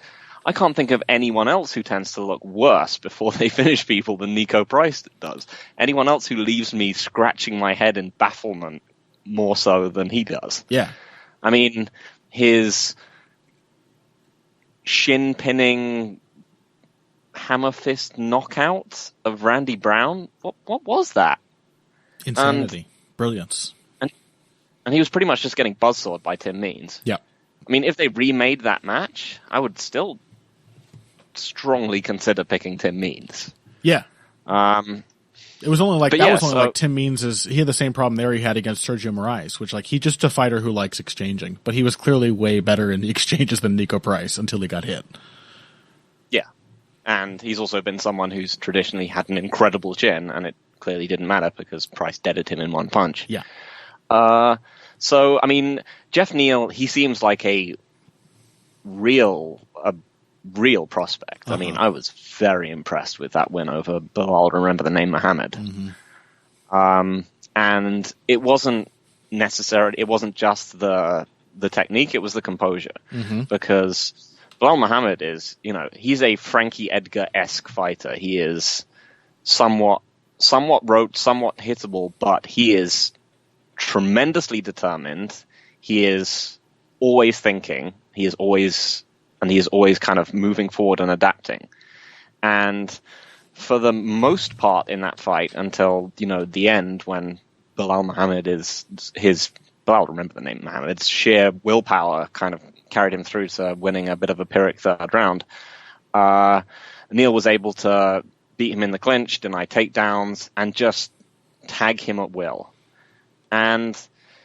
I can't think of anyone else who tends to look worse before they finish people than Nico Price does. Anyone else who leaves me scratching my head in bafflement more so than he does. Yeah. I mean, his shin-pinning hammer fist knockout of Randy Brown, what was that? Insanity. Brilliance. And he was pretty much just getting buzzsawed by Tim Means. Yeah. I mean, if they remade that match, I would still strongly consider picking Tim Means. Yeah. It was only like like Tim Means he had the same problem there he had against Sergio Moraes, which like he's just a fighter who likes exchanging, but he was clearly way better in the exchanges than Nico Price until he got hit. Yeah. And he's also been someone who's traditionally had an incredible chin, and it clearly didn't matter because Price deaded him in one punch. Yeah. So, I mean, Jeff Neal, he seems like a real prospect. I mean, I was very impressed with that win over Bilal, remember the name, Muhammad. Mm-hmm. And it wasn't just the technique, it was the composure. Mm-hmm. Because Bilal Muhammad is, he's a Frankie Edgar-esque fighter. He is somewhat rote, somewhat hittable, but he is tremendously determined. He is always thinking. He is always kind of moving forward and adapting. And for the most part in that fight, until the end, when Bilal Muhammad Bilal, remember the name Muhammad's sheer willpower kind of carried him through to winning a bit of a Pyrrhic third round. Neal was able to beat him in the clinch, deny takedowns, and just tag him at will. And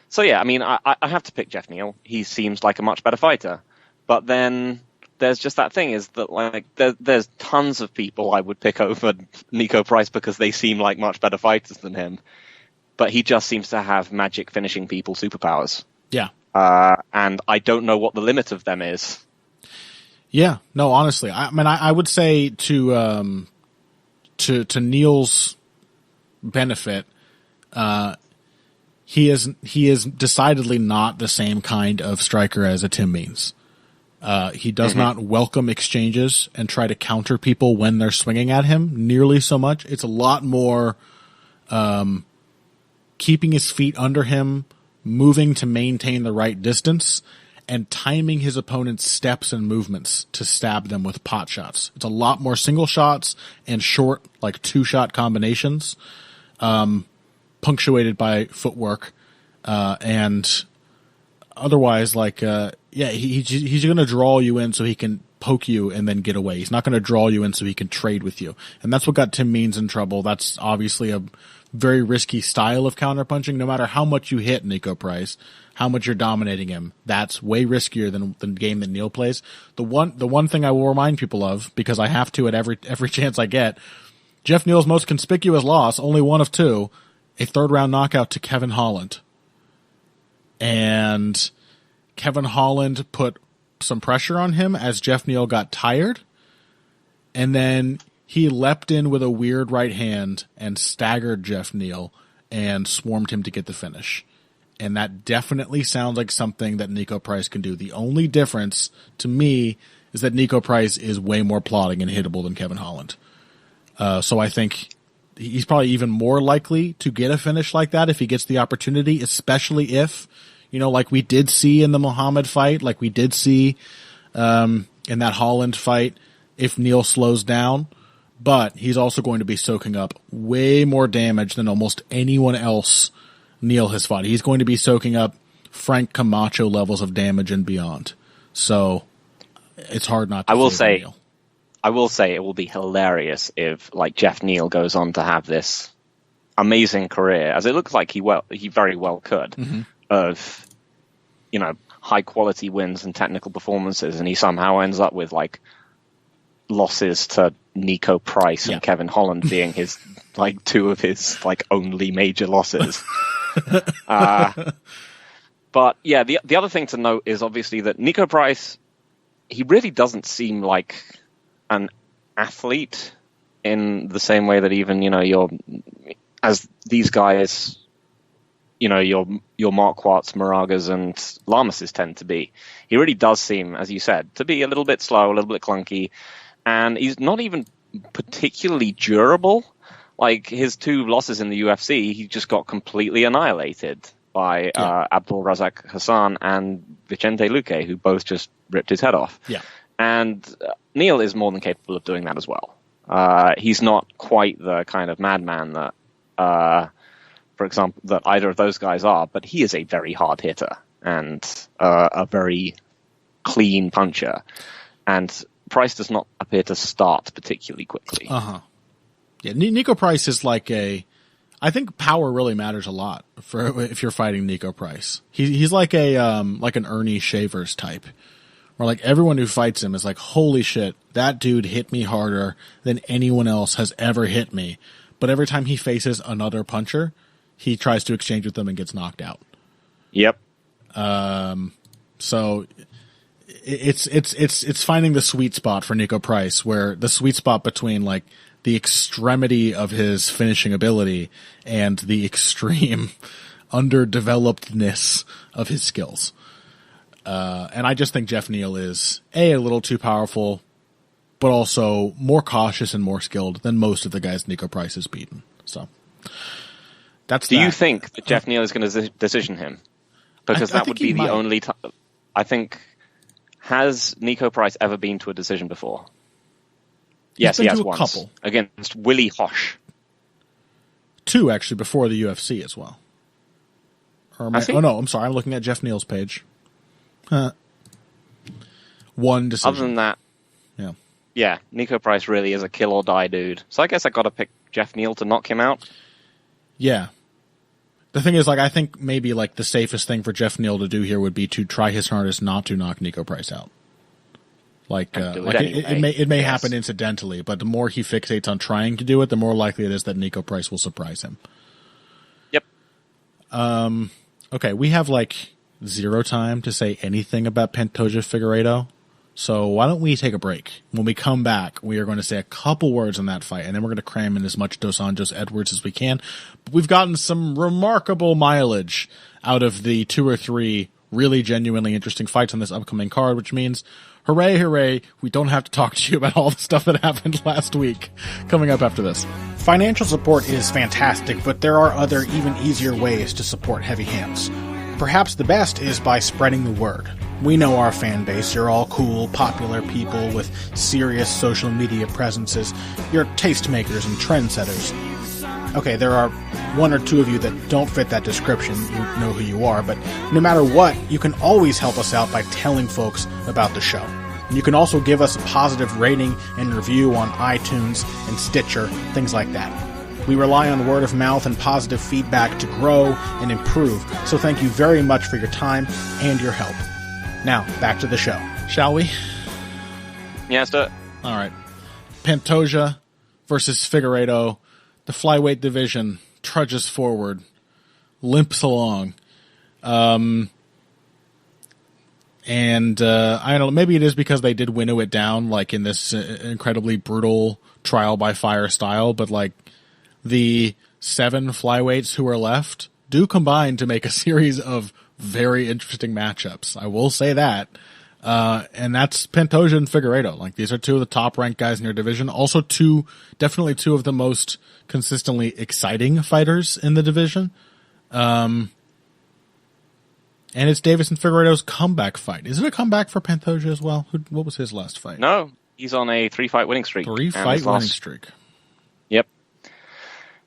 so, yeah, I mean, I have to pick Jeff Neal. He seems like a much better fighter. But then there's just that thing is that, like, there's tons of people I would pick over Nico Price because they seem like much better fighters than him. But he just seems to have magic finishing people superpowers. Yeah. And I don't know what the limit of them is. Yeah. No, honestly. I mean, I would say to Neal's benefit, he is decidedly not the same kind of striker as a Tim Means. He does not welcome exchanges and try to counter people when they're swinging at him nearly so much. It's a lot more keeping his feet under him, moving to maintain the right distance, and timing his opponent's steps and movements to stab them with pot shots. It's a lot more single shots and short, like 2-shot combinations, punctuated by footwork, and otherwise, like, he's going to draw you in so he can poke you and then get away. He's not going to draw you in so he can trade with you. And that's what got Tim Means in trouble. That's obviously a very risky style of counterpunching. No matter how much you hit Nico Price, how much you're dominating him, that's way riskier than the game that Neal plays. The one thing I will remind people of, because I have to at every chance I get, Jeff Neal's most conspicuous loss, only one of two, a third-round knockout to Kevin Holland. And Kevin Holland put some pressure on him as Jeff Neal got tired. And then he leapt in with a weird right hand and staggered Jeff Neal and swarmed him to get the finish. And that definitely sounds like something that Nico Price can do. The only difference to me is that Nico Price is way more plotting and hittable than Kevin Holland. So I think he's probably even more likely to get a finish like that if he gets the opportunity, especially if, like we did see in the Muhammad fight, like we did see in that Holland fight, if Neal slows down. But he's also going to be soaking up way more damage than almost anyone else Neal has fought. He's going to be soaking up Frank Camacho levels of damage and beyond. So it's hard not to Neal. I will say it will be hilarious if, like, Jeff Neal goes on to have this amazing career, as it looks like he very well could, of, high quality wins and technical performances, and he somehow ends up with, like, losses to Nico Price and Kevin Holland being his, like, two of his, like, only major losses. But yeah, the other thing to note is obviously that Nico Price, he really doesn't seem like an athlete in the same way that even, as these guys, your Marquards, Moragas, and Lamases tend to be. He really does seem, as you said, to be a little bit slow, a little bit clunky, and he's not even particularly durable. Like, his 2 losses in the UFC, he just got completely annihilated by Abdul Razak Hassan and Vicente Luque, who both just ripped his head off. Yeah. And Neil is more than capable of doing that as well. He's not quite the kind of madman that, for example, that either of those guys are, but he is a very hard hitter and a very clean puncher. And Price does not appear to start particularly quickly. Uh-huh. Yeah, Nico Price is like I think power really matters a lot if you're fighting Nico Price. He's like like an Ernie Shavers type, where like everyone who fights him is like, holy shit, that dude hit me harder than anyone else has ever hit me. But every time he faces another puncher, he tries to exchange with them and gets knocked out. Yep. So it's finding the sweet spot for Nico Price, where the sweet spot between like the extremity of his finishing ability and the extreme underdevelopedness of his skills. And I just think Jeff Neal is a little too powerful, but also more cautious and more skilled than most of the guys Nico Price has beaten. So that's. Do you think that Jeff Neal is going to decision him? Because that would be the only time. I think. Has Nico Price ever been to a decision before? Yes, he has once. Couple. Against Willie Hosh. 2, actually, before the UFC as well. Oh, no, I'm sorry. I'm looking at Jeff Neal's page. 1 decision. Other than that, yeah. Yeah, Nico Price really is a kill or die dude. So I guess I got to pick Jeff Neal to knock him out. Yeah. The thing is, like, I think maybe like the safest thing for Jeff Neal to do here would be to try his hardest not to knock Nico Price out. Like, it may happen incidentally, but the more he fixates on trying to do it, the more likely it is that Nico Price will surprise him. Yep. Okay, we have like 0 time to say anything about Pantoja Figueiredo. So why don't we take a break? When we come back, we are going to say a couple words on that fight, and then we're going to cram in as much Dos Anjos Edwards as we can. But we've gotten some remarkable mileage out of the 2 or 3 really genuinely interesting fights on this upcoming card, which means hooray, hooray, we don't have to talk to you about all the stuff that happened last week. Coming up after this. Financial support is fantastic, but there are other, even easier ways to support Heavy Hands. Perhaps the best is by spreading the word. We know our fan base. You're all cool, popular people with serious social media presences. You're tastemakers and trendsetters. Okay, there are 1 or 2 of you that don't fit that description. You know who you are, but no matter what, you can always help us out by telling folks about the show. And you can also give us a positive rating and review on iTunes and Stitcher, things like that. We rely on word of mouth and positive feedback to grow and improve, so thank you very much for your time and your help. Now, back to the show. Shall we? Yeah, let's do it. All right. Pantoja versus Figueiredo. The flyweight division trudges forward, limps along. And I don't know, maybe it is because they did winnow it down, like in this incredibly brutal trial by fire style, but like the 7 flyweights who are left do combine to make a series of very interesting matchups. I will say that. And that's Pantoja and Figueiredo. Like, these are 2 of the top ranked guys in your division. Also definitely 2 of the most consistently exciting fighters in the division. And it's Davis and Figueiredo's comeback fight. Is it a comeback for Pantoja as well? What was his last fight? No, he's on a 3-fight winning streak. 3-fight winning streak. Yep.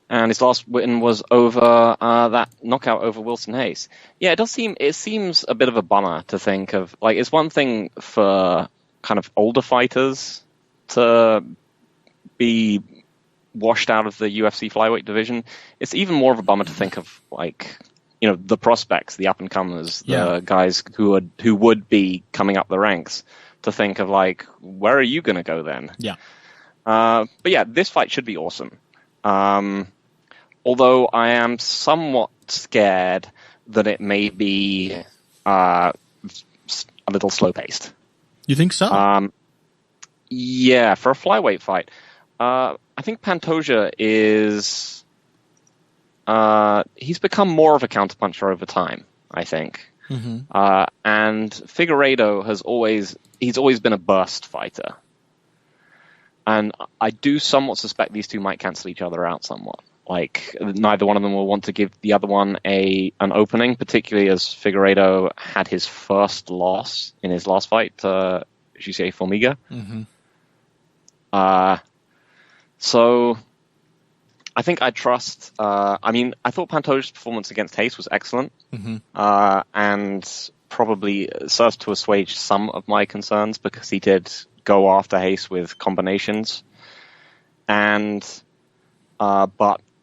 And his last win was over that knockout over Wilson Hayes. Yeah, it seems a bit of a bummer to think of. Like, it's one thing for kind of older fighters to be washed out of the UFC flyweight division. It's even more of a bummer to think of, like, you know, the prospects, the up and comers, the guys who would be coming up the ranks, to think of, like, where are you going to go then? Yeah. But yeah, this fight should be awesome. Although I am somewhat scared that it may be a little slow-paced. You think so? Yeah, for a flyweight fight. Pantoja is he's become more of a counterpuncher over time, I think. Mm-hmm. And Figueiredo he's always been a burst fighter. And I do somewhat suspect these two might cancel each other out somewhat. Like, neither one of them will want to give the other one an opening, particularly as Figueiredo had his first loss in his last fight to José Formiga. Mm-hmm. So I think I trust... I thought Pantoja's performance against Hayes was excellent. Mm-hmm. And probably serves to assuage some of my concerns because he did go after Hayes with combinations. But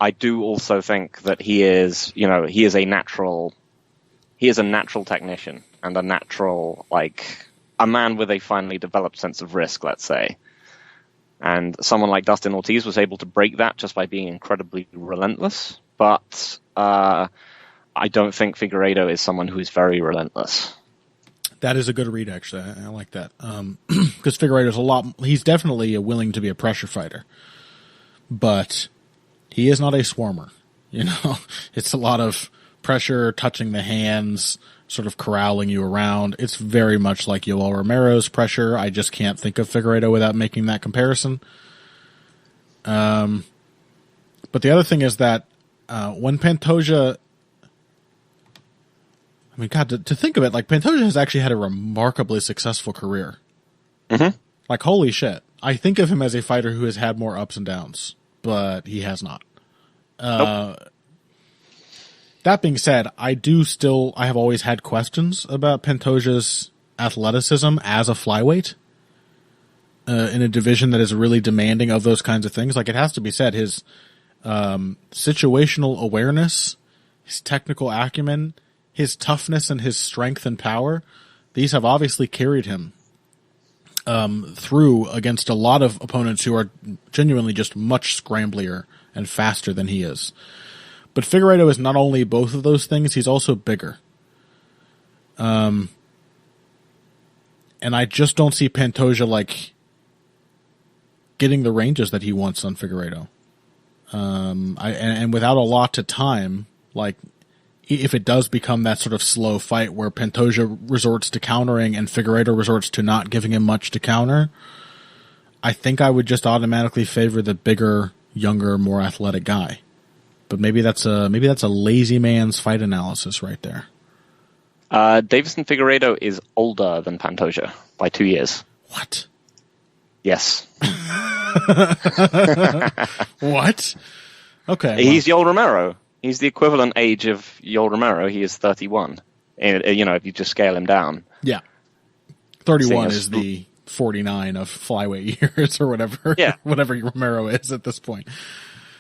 I do also think that he is a natural technician and a natural, a man with a finely developed sense of risk, let's say. And someone like Dustin Ortiz was able to break that just by being incredibly relentless. But I don't think Figueiredo is someone who is very relentless. That is a good read, actually. I like that. Because Figueiredo's he's definitely willing to be a pressure fighter. But he is not a swarmer. It's a lot of pressure, touching the hands, sort of corralling you around. It's very much like Yoel Romero's pressure. I just can't think of Figueiredo without making that comparison. But the other thing is that when Pantoja... to think of it, Pantoja has actually had a remarkably successful career. Mm-hmm. Holy shit. I think of him as a fighter who has had more ups and downs, but he has not. Nope. That being said, I have always had questions about Pantoja's athleticism as a flyweight in a division that is really demanding of those kinds of things. It has to be said, his situational awareness, his technical acumen, his toughness and his strength and power, these have obviously carried him through against a lot of opponents who are genuinely just much scramblier and faster than he is. But Figueiredo is not only both of those things, he's also bigger. And I just don't see Pantoja, getting the ranges that he wants on Figueiredo. And without a lot to time, if it does become that sort of slow fight where Pantoja resorts to countering and Figueiredo resorts to not giving him much to counter, I think I would just automatically favor the bigger, younger, more athletic guy. But maybe that's a lazy man's fight analysis right there. Davison Figueiredo is older than Pantoja by 2 years. What? Yes. What? Okay. He's Yoel Romero. He's the equivalent age of Yoel Romero. He is 31. If you just scale him down. Yeah. 31 is the 49 of flyweight years or whatever. Yeah. Whatever Romero is at this point.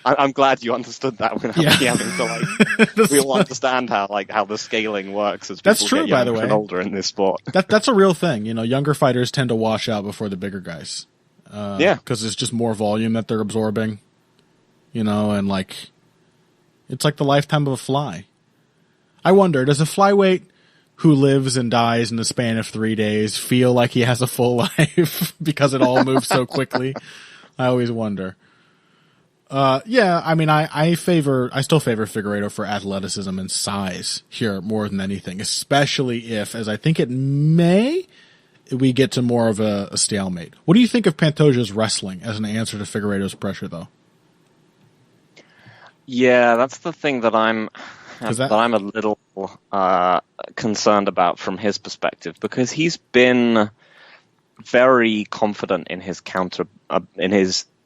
I'm glad you understood that. We're having to we all understand how the scaling works as people That's true, get by the younger way. and older in this sport. That's a real thing. Younger fighters tend to wash out before the bigger guys. Because it's just more volume that they're absorbing. And it's like the lifetime of a fly. I wonder, does a flyweight who lives and dies in the span of 3 days feel like he has a full life because it all moves so quickly? I always wonder. I still favor Figueiredo for athleticism and size here more than anything, especially if, as I think it may, we get to more of a stalemate. What do you think of Pantoja's wrestling as an answer to Figueiredo's pressure, though? Yeah, that's the thing that I'm a little concerned about from his perspective, because he's been very confident in his counter.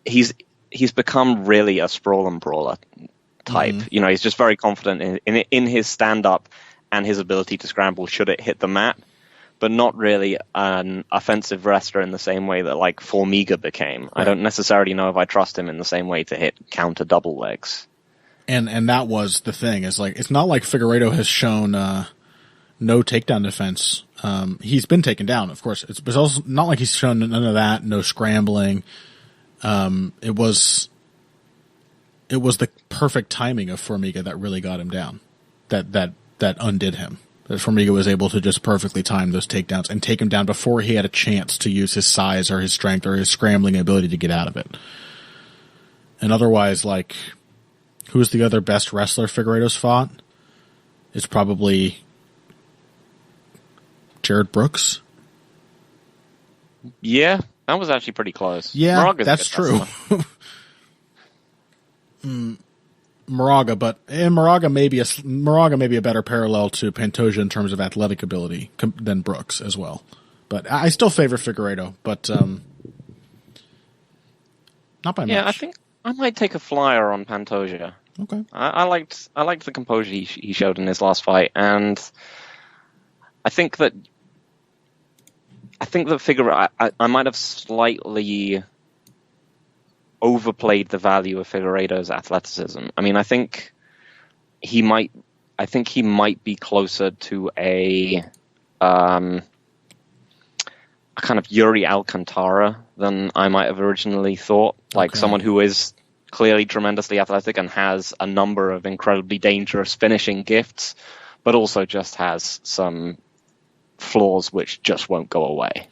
He's become really a sprawl and brawler type. Mm-hmm. He's just very confident in his stand up and his ability to scramble should it hit the mat, but not really an offensive wrestler in the same way that Formiga became. Right. I don't necessarily know if I trust him in the same way to hit counter double legs. And that was the thing, is it's not like Figueiredo has shown no takedown defense. He's been taken down, of course. It's also not like he's shown none of that, no scrambling. It was the perfect timing of Formiga that really got him down. That undid him. That Formiga was able to just perfectly time those takedowns and take him down before he had a chance to use his size or his strength or his scrambling ability to get out of it. And otherwise, like, who's the other best wrestler Figueiredo's fought? It's probably Jared Brooks. Yeah, that was actually pretty close. Yeah, Moraga's that's true. Moraga, but Moraga may be a better parallel to Pantoja in terms of athletic ability than Brooks as well. But I still favor Figueiredo, but not by much. Yeah, I think I might take a flyer on Pantoja. Okay. I liked the composure he showed in his last fight, and I think that Figueiredo, I might have slightly overplayed the value of Figueiredo's athleticism. I mean, I think he might be closer to a kind of Yuri Alcantara than I might have originally thought. Like someone who is clearly tremendously athletic and has a number of incredibly dangerous finishing gifts, but also just has some flaws which just won't go away,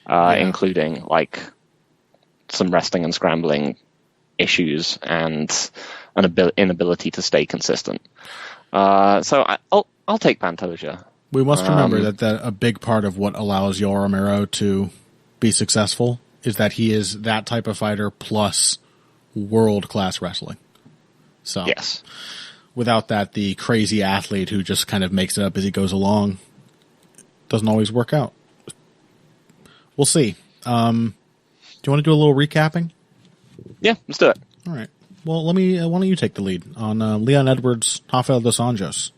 including like some resting and scrambling issues and an inability to stay consistent. So I'll take Pantoja. We must remember that a big part of what allows Yoel Romero to be successful is that he is that type of fighter plus world-class wrestling. So yes. Without that, the crazy athlete who just kind of makes it up as he goes along doesn't always work out. We'll see. Do you want to do a little recapping? Yeah, let's do it. All right. Well, why don't you take the lead on Leon Edwards, Raphael Dos Anjos?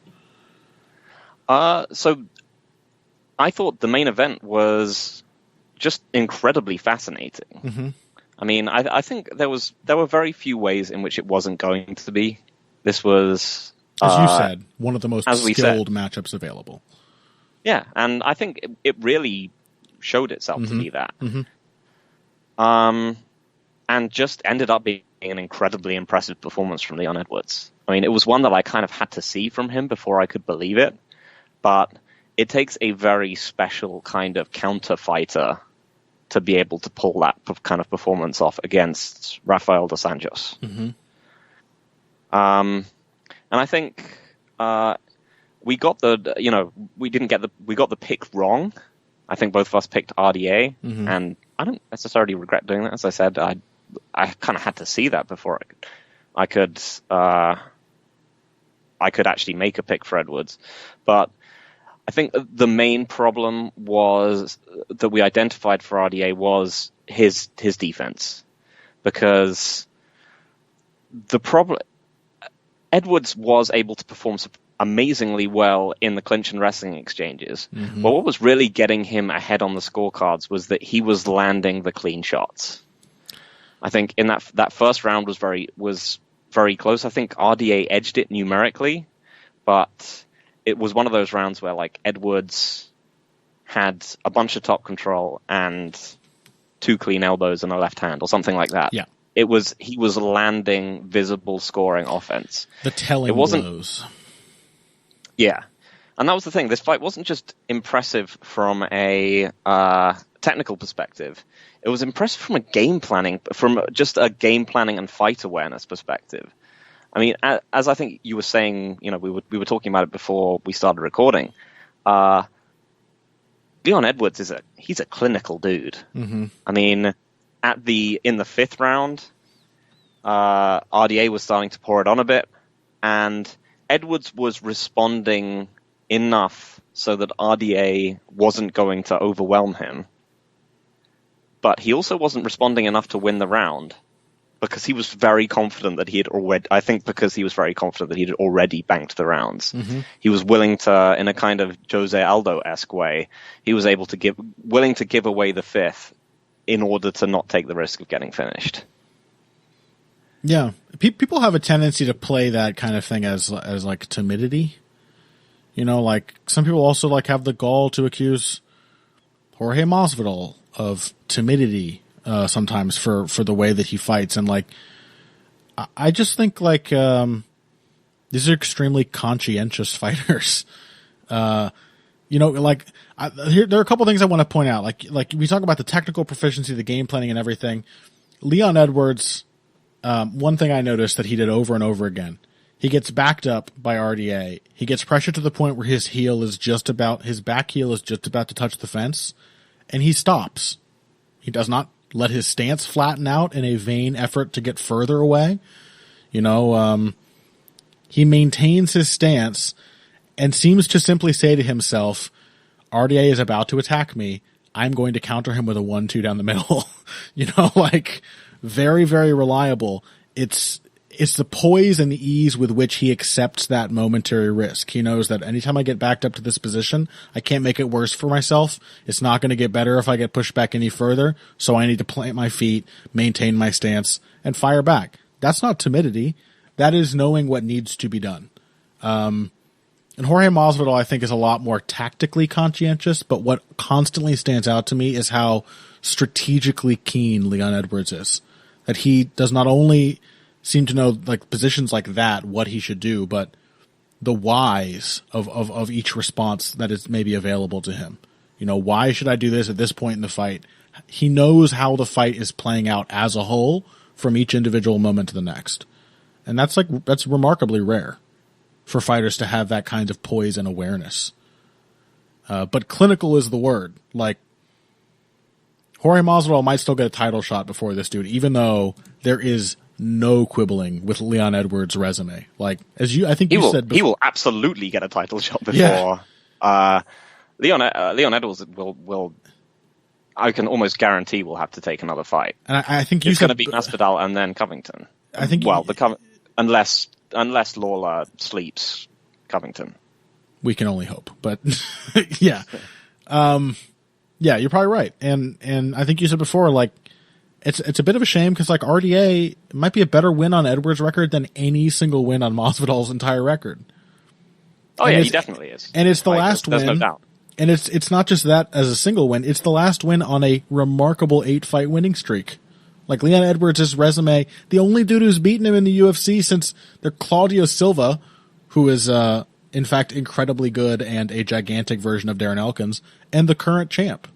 So I thought the main event was just incredibly fascinating. Mm-hmm. I mean, I think there were very few ways in which it wasn't going to be. This was, as you said, one of the most skilled matchups available. Yeah, and I think it really showed itself to be that. Mm-hmm. And just ended up being an incredibly impressive performance from Leon Edwards. I mean, it was one that I kind of had to see from him before I could believe it, but it takes a very special kind of counter fighter to be able to pull that kind of performance off against Raphael Dos Anjos. Mm-hmm. And I think we got we got the pick wrong. I think both of us picked RDA, and I don't necessarily regret doing that. As I said, I kind of had to see that before I could actually make a pick for Edwards. But I think the main problem was that we identified for RDA was his defense, because Edwards was able to perform amazingly well in the clinch and wrestling exchanges. Mm-hmm. But what was really getting him ahead on the scorecards was that he was landing the clean shots. I think in that first round was very close. I think RDA edged it numerically, but it was one of those rounds where like Edwards had a bunch of top control and 2 clean elbows and a left hand or something like that. Yeah. He was landing visible scoring offense. The telling blows. Yeah. And that was the thing. This fight wasn't just impressive from a technical perspective. It was impressive from just a game planning and fight awareness perspective. I mean, as I think you were saying, we were talking about it before we started recording. Leon Edwards he's a clinical dude. Mm-hmm. I mean, in the 5th round, RDA was starting to pour it on a bit, and Edwards was responding enough so that RDA wasn't going to overwhelm him. But he also wasn't responding enough to win the round, because he was very confident that he had already banked the rounds. Mm-hmm. He was willing to, in a kind of Jose Aldo-esque way, he was willing to give away the 5th in order to not take the risk of getting finished. Yeah. People have a tendency to play that kind of thing as like timidity. Like some people also like have the gall to accuse Jorge Masvidal of timidity sometimes for the way that he fights. And like, I just think like, these are extremely conscientious fighters. There are a couple things I want to point out. Like we talk about the technical proficiency, the game planning and everything. Leon Edwards, one thing I noticed that he did over and over again, he gets backed up by RDA. He gets pressure to the point where his back heel is just about to touch the fence, and he stops. He does not let his stance flatten out in a vain effort to get further away. He maintains his stance and seems to simply say to himself, RDA is about to attack me. I'm going to counter him with a 1-2 down the middle. Very, very reliable. It's the poise and the ease with which he accepts that momentary risk. He knows that anytime I get backed up to this position, I can't make it worse for myself. It's not going to get better if I get pushed back any further. So I need to plant my feet, maintain my stance, and fire back. That's not timidity. That is knowing what needs to be done. And Jorge Masvidal, I think, is a lot more tactically conscientious, but what constantly stands out to me is how strategically keen Leon Edwards is. That he does not only seem to know positions like that, what he should do, but the whys of each response that is maybe available to him. Why should I do this at this point in the fight? He knows how the fight is playing out as a whole from each individual moment to the next. And that's remarkably rare for fighters to have that kind of poise and awareness. But clinical is the word. Jorge Masvidal might still get a title shot before this dude, even though there is no quibbling with Leon Edwards' resume. I think you said before, he will absolutely get a title shot before. Yeah. Leon Edwards will. I can almost guarantee will have to take another fight. And I think it's going to be Masvidal and then Covington. I think unless Lawler sleeps Covington. We can only hope, but yeah. Yeah, you're probably right. And I think you said before, it's a bit of a shame because RDA might be a better win on Edwards' record than any single win on Masvidal's entire record. Oh yeah, he definitely is. And it's the last win. There's no doubt. And it's not just that as a single win, it's the last win on a remarkable 8-fight winning streak. Leon Edwards' resume, the only dude who's beaten him in the UFC since they're Claudio Silva, who is in fact incredibly good and a gigantic version of Darren Elkins, and the current champ.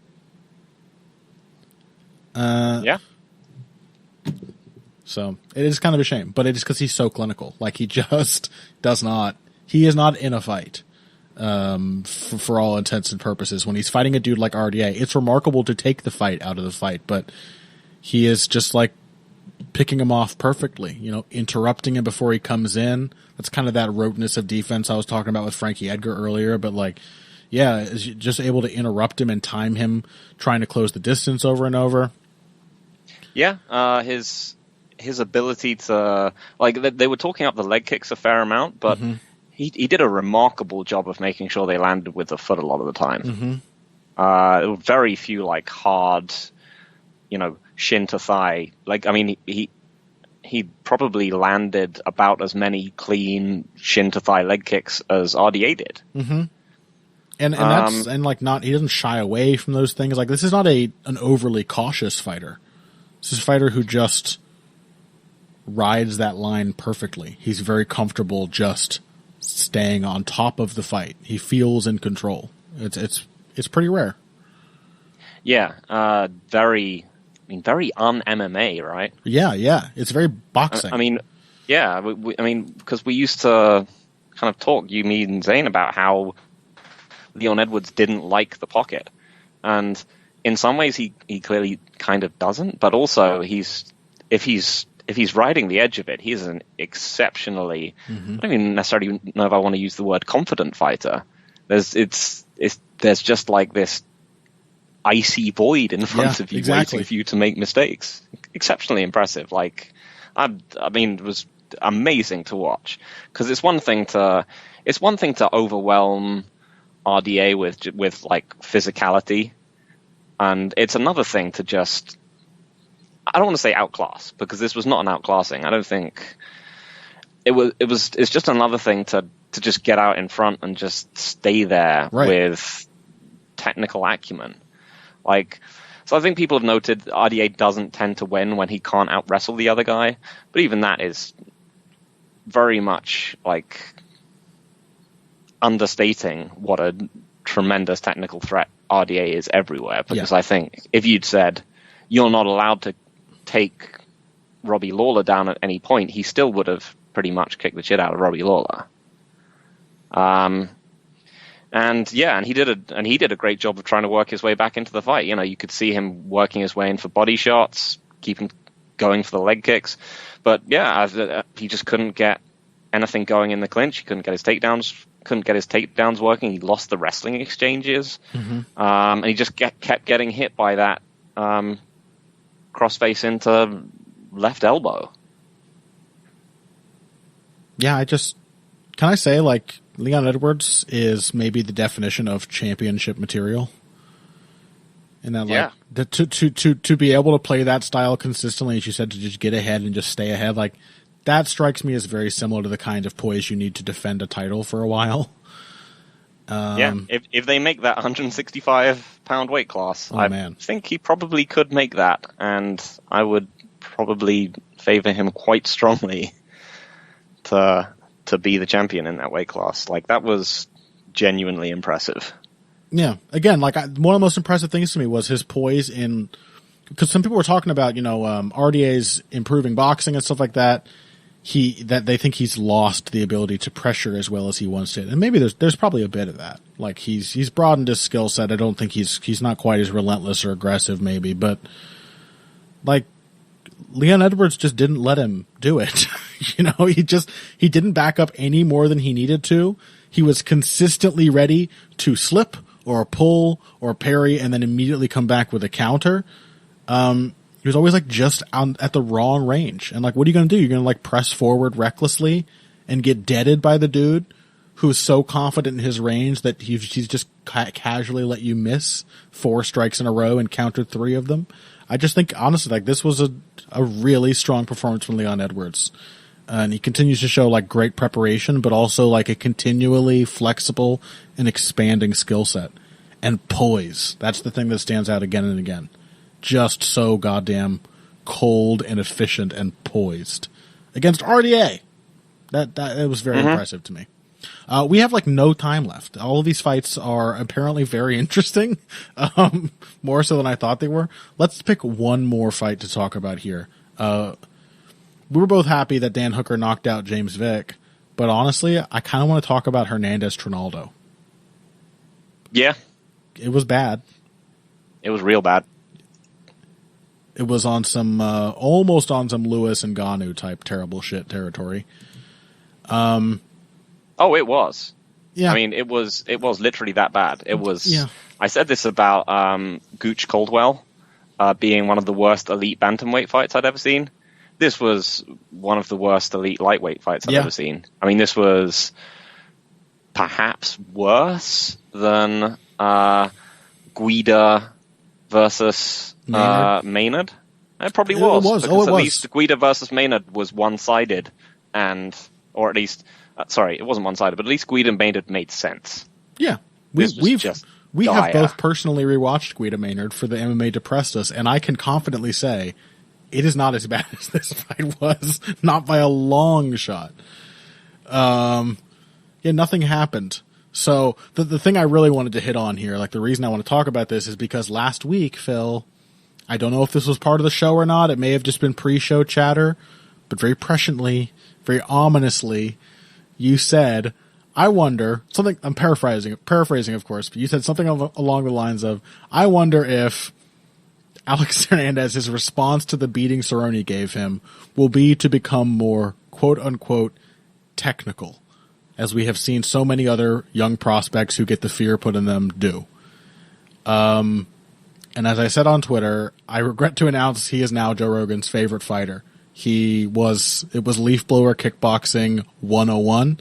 Yeah. So it is kind of a shame, but it is because he's so clinical. He just does not. He is not in a fight. For all intents and purposes, when he's fighting a dude like RDA, it's remarkable to take the fight out of the fight, but he is just picking him off perfectly, interrupting him before he comes in. That's kind of that roteness of defense I was talking about with Frankie Edgar earlier, but is just able to interrupt him and time him trying to close the distance over and over. Yeah, his ability to, they were talking up the leg kicks a fair amount, but he did a remarkable job of making sure they landed with the foot a lot of the time. Very few hard, shin to thigh. He probably landed about as many clean shin to thigh leg kicks as RDA did. Mm-hmm. And that's he doesn't shy away from those things. This is not an overly cautious fighter. This is a fighter who just rides that line perfectly. He's very comfortable just staying on top of the fight. He feels in control. It's pretty rare. Yeah, very un-MMA, right? Yeah. It's very boxing. Because we used to kind of talk, you, me, and Zane, about how Leon Edwards didn't like the pocket. And in some ways he clearly kind of doesn't, but also if he's riding the edge of it, he's an exceptionally, I don't even necessarily know if I want to use the word confident fighter. There's just this icy void in front of you, waiting for you to make mistakes. Exceptionally impressive. It was amazing to watch, because it's one thing to overwhelm RDA with physicality, and it's another thing to just, I don't want to say outclass, because this was not an outclassing. I don't think it's just another thing to just get out in front and just stay there with technical acumen. So I think people have noted RDA doesn't tend to win when he can't out-wrestle the other guy, but even that is very much understating what a tremendous technical threat RDA is everywhere, because I think if you'd said you're not allowed to take Robbie Lawler down at any point, he still would have pretty much kicked the shit out of Robbie Lawler. And he did a great job of trying to work his way back into the fight. You know, you could see him working his way in for body shots, keeping going for the leg kicks, but he just couldn't get anything going in the clinch. He couldn't get his takedowns working. He lost the wrestling exchanges, and he just kept getting hit by that crossface into left elbow. Yeah, can I say, like, Leon Edwards is maybe the definition of championship material. And that, like, to be able to play that style consistently, as you said, to just get ahead and just stay ahead, like, that strikes me as very similar to the kind of poise you need to defend a title for a while. If they make that 165-pound weight class, I think he probably could make that, and I would probably favor him quite strongly to be the champion in that weight class. Like, that was genuinely impressive. Yeah. Again, like, one of the most impressive things to me was his poise because some people were talking about, RDA's improving boxing and stuff like that. That they think he's lost the ability to pressure as well as he once did. And maybe there's probably a bit of that. Like, he's broadened his skill set. I don't think he's not quite as relentless or aggressive maybe, but like, Leon Edwards just didn't let him do it. He didn't back up any more than he needed to. He was consistently ready to slip or pull or parry and then immediately come back with a counter. He was always, like, just at the wrong range. And, like, what are you going to do? You're going to, like, press forward recklessly and get deaded by the dude who's so confident in his range that he's just casually let you miss 4 strikes in a row and countered 3 of them. I just think, honestly, like, this was a really strong performance from Leon Edwards. And he continues to show, like, great preparation, but also, like, a continually flexible and expanding skill set. And poise. That's the thing that stands out again and again. Just so goddamn cold and efficient and poised. Against RDA. It was very impressive to me. We have, like, no time left. All of these fights are apparently very interesting. More so than I thought they were. Let's pick one more fight to talk about here. We were both happy that Dan Hooker knocked out James Vick, but honestly, I kind of want to talk about Hernandez Trinaldo. Yeah. It was bad. It was real bad. It was on some, almost on some Lewis and Ngannou type terrible shit territory. Oh, it was. Yeah. I mean, it was literally that bad. It was. Yeah. I said this about Gooch Caldwell being one of the worst elite bantamweight fights I'd ever seen. This was one of the worst elite lightweight fights I've ever seen. I mean, this was perhaps worse than Guida versus Maynard. It probably was. It was. Because at least Guida versus Maynard was one-sided, or at least, it wasn't one-sided, but at least Guida and Maynard made sense. Yeah. We have both personally rewatched Guida Maynard for the MMA Depressed Us, and I can confidently say it is not as bad as this fight was. Not by a long shot. Nothing happened. So the thing I really wanted to hit on here, like the reason I want to talk about this is because last week, Phil, I don't know if this was part of the show or not. It may have just been pre-show chatter, but very presciently, very ominously, you said, I wonder, something, I'm paraphrasing of course, but you said something along the lines of, I wonder if Alex Hernandez's response to the beating Cerrone gave him will be to become more quote-unquote technical, as we have seen so many other young prospects who get the fear put in them do. And as I said on Twitter, I regret to announce he is now Joe Rogan's favorite fighter. It was leaf blower kickboxing 101.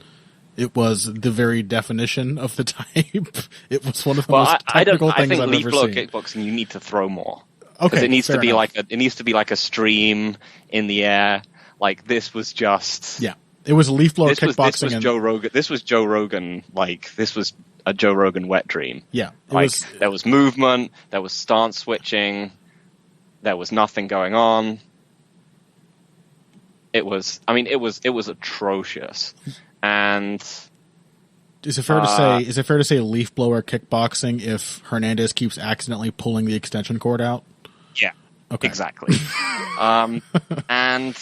It was the very definition of the type. It was one of the most technical things I've ever seen. I think leaf blower kickboxing, you need to throw more. Okay, it needs to be like a stream in the air. Like, this was just it was leaf blower kickboxing. This was Joe Rogan. This was Joe Rogan. Like, this was a Joe Rogan wet dream. Yeah, there was movement. There was stance switching. There was nothing going on. It was atrocious. And is it fair to say leaf blower kickboxing if Hernandez keeps accidentally pulling the extension cord out? Yeah. Okay. Exactly. And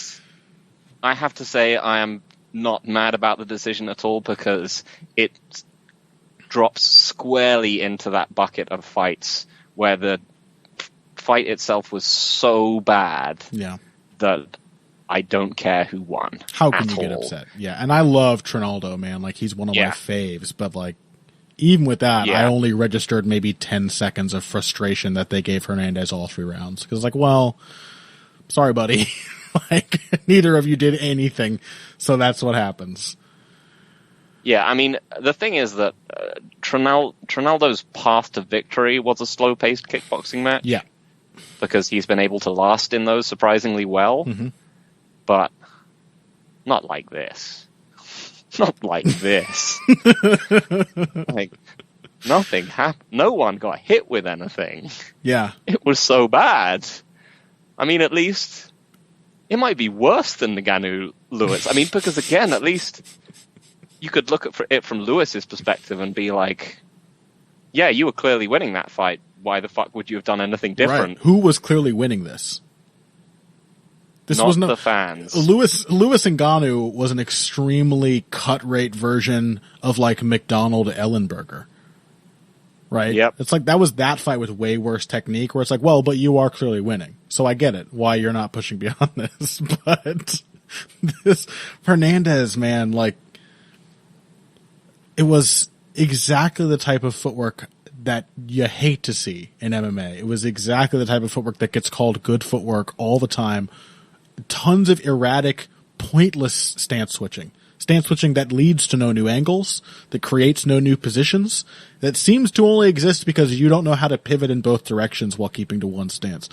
I have to say I am not mad about the decision at all, because it drops squarely into that bucket of fights where the fight itself was so bad that I don't care who won. How can you get upset? Yeah, and I love Trinaldo, man. Like, he's one of my faves, but like, even with that, I only registered maybe 10 seconds of frustration that they gave Hernandez all 3 rounds. Because, like, well, sorry, buddy. Like, neither of you did anything, so that's what happens. Yeah, I mean, the thing is that Trinaldo's path to victory was a slow-paced kickboxing match. Yeah. Because he's been able to last in those surprisingly well. Mm-hmm. But not like this. Not like this. Like, nothing happened. No one got hit with anything. Yeah. It was so bad. I mean, at least it might be worse than Ngannou Lewis. I mean, because again, at least you could look at it from Lewis's perspective and be like, yeah, you were clearly winning that fight. Why the fuck would you have done anything different? Right. Who was clearly winning this? This was the fans. Lewis Ngannou was an extremely cut rate version of like McDonald Ellenberger. Right? Yep. It's like that was that fight with way worse technique where it's like, well, but you are clearly winning. So I get it why you're not pushing beyond this. But this Hernandez, man, like, it was exactly the type of footwork that you hate to see in MMA. It was exactly the type of footwork that gets called good footwork all the time. Tons of erratic, pointless stance switching. Stance switching that leads to no new angles, that creates no new positions, that seems to only exist because you don't know how to pivot in both directions while keeping to one stance.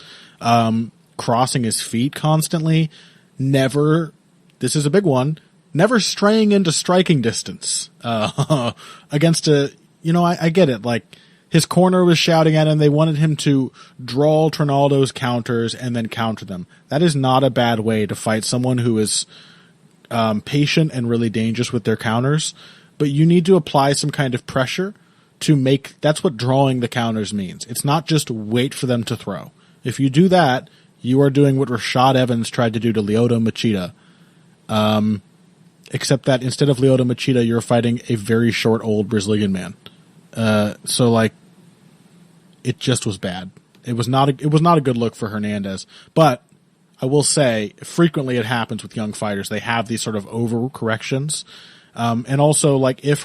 Crossing his feet constantly, never, this is a big one, never straying into striking distance. Against a, I get it, like, his corner was shouting at him. They wanted him to draw Trinaldo's counters and then counter them. That is not a bad way to fight someone who is patient and really dangerous with their counters. But you need to apply some kind of pressure to make... That's what drawing the counters means. It's not just wait for them to throw. If you do that, you are doing what Rashad Evans tried to do to Lyoto Machida. Except that instead of Lyoto Machida, you're fighting a very short, old Brazilian man. So like, it just was bad. It was not a good look for Hernandez, but I will say frequently it happens with young fighters. They have these sort of overcorrections. And also like if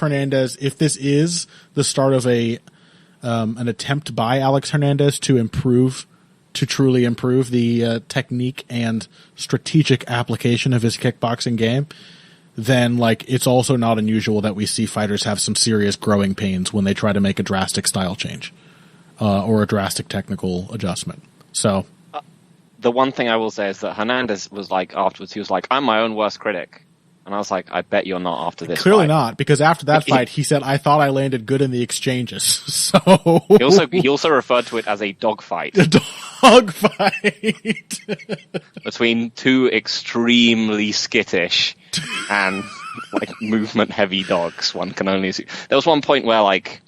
this is the start of an attempt by Alex Hernandez to truly improve the technique and strategic application of his kickboxing game, then like it's also not unusual that we see fighters have some serious growing pains when they try to make a drastic style change or a drastic technical adjustment. So the one thing I will say is that Hernandez was like afterwards, he was like, "I'm my own worst critic," and I was like, "I bet you're not after this." Clearly fight. not, because after that fight, he said, "I thought I landed good in the exchanges." So he also referred to it as a dogfight. A dogfight between two extremely skittish and like movement heavy dogs. One can only see. There was one point where like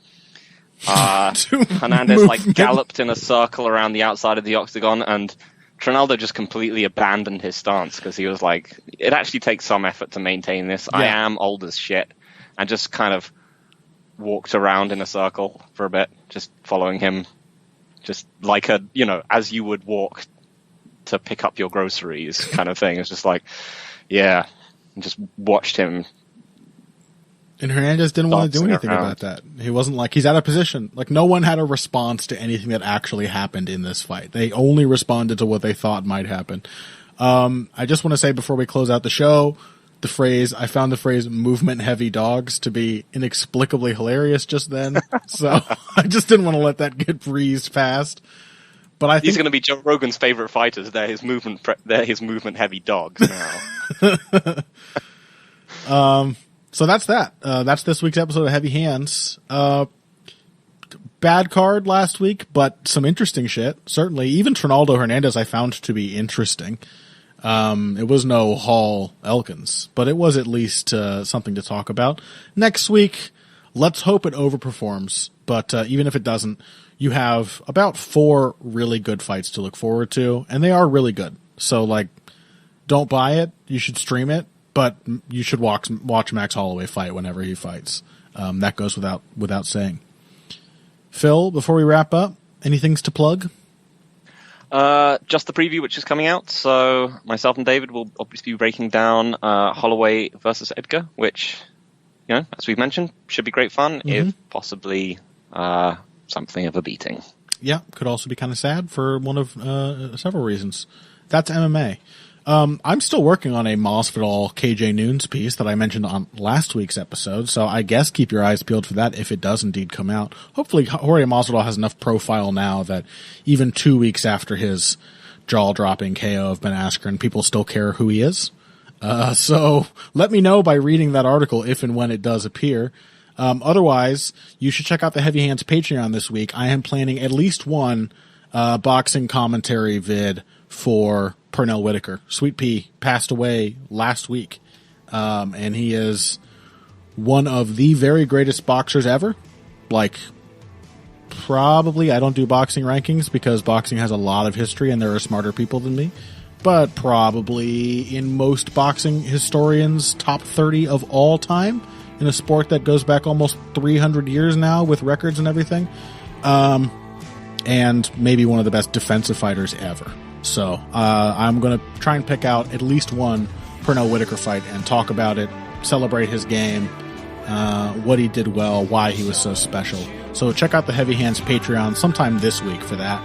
Hernandez like galloped in a circle around the outside of the octagon, and Trinaldo just completely abandoned his stance because he was like, it actually takes some effort to maintain this. Yeah. I am old as shit, and just kind of walked around in a circle for a bit, just following him, just like as you would walk to pick up your groceries kind of thing. It's just like, yeah, and just watched him. And Hernandez didn't want to do anything about that. He wasn't like, he's out of position. Like, no one had a response to anything that actually happened in this fight. They only responded to what they thought might happen. I just want to say before we close out the show, I found the phrase movement heavy dogs to be inexplicably hilarious just then. So I just didn't want to let that get breezed past. But I think he's going to be Joe Rogan's favorite fighters. They're his movement heavy dogs now. So that's that. That's this week's episode of Heavy Hands. Bad card last week, but some interesting shit. Certainly, even Trinaldo Hernandez I found to be interesting. It was no Hall Elkins, but it was at least something to talk about. Next week, let's hope it overperforms. But even if it doesn't, you have about 4 really good fights to look forward to, and they are really good. So, like, don't buy it. You should stream it, but you should watch Max Holloway fight whenever he fights. That goes without saying. Phil, before we wrap up, any things to plug? Just the preview, which is coming out. So myself and David will obviously be breaking down Holloway versus Edgar, which, you know, as we've mentioned, should be great fun, if possibly something of a beating. Yeah, could also be kind of sad for one of several reasons. That's MMA. I'm still working on a Masvidal KJ Noons piece that I mentioned on last week's episode, so I guess keep your eyes peeled for that if it does indeed come out. Hopefully Jorge Masvidal has enough profile now that even 2 weeks after his jaw-dropping KO of Ben Askren, people still care who he is. So let me know by reading that article if and when it does appear. Otherwise, you should check out the Heavy Hands Patreon this week. I am planning at least one boxing commentary vid for Pernell Whitaker. Sweet Pea passed away last week, and he is one of the very greatest boxers ever. Like, probably, I don't do boxing rankings because boxing has a lot of history and there are smarter people than me, but probably in most boxing historians' top 30 of all time in a sport that goes back almost 300 years now with records and everything, and maybe one of the best defensive fighters ever. So I'm going to try and pick out at least one Pernell Whitaker fight and talk about it, celebrate his game, what he did well, why he was so special. So check out the Heavy Hands Patreon sometime this week for that.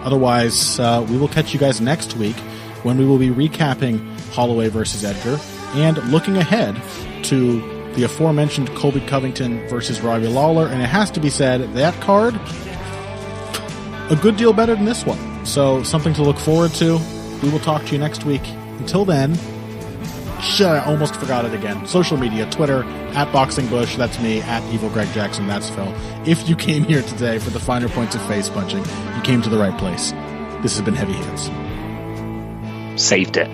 Otherwise, we will catch you guys next week when we will be recapping Holloway versus Edgar and looking ahead to the aforementioned Colby Covington versus Robbie Lawler. And it has to be said, that card, a good deal better than this one. So, something to look forward to. We will talk to you next week. Until then, shit, I almost forgot it again. Social media, Twitter, @BoxingBush, that's me, @EvilGregJackson, that's Phil. If you came here today for the finer points of face punching, you came to the right place. This has been Heavy Hands. Saved it.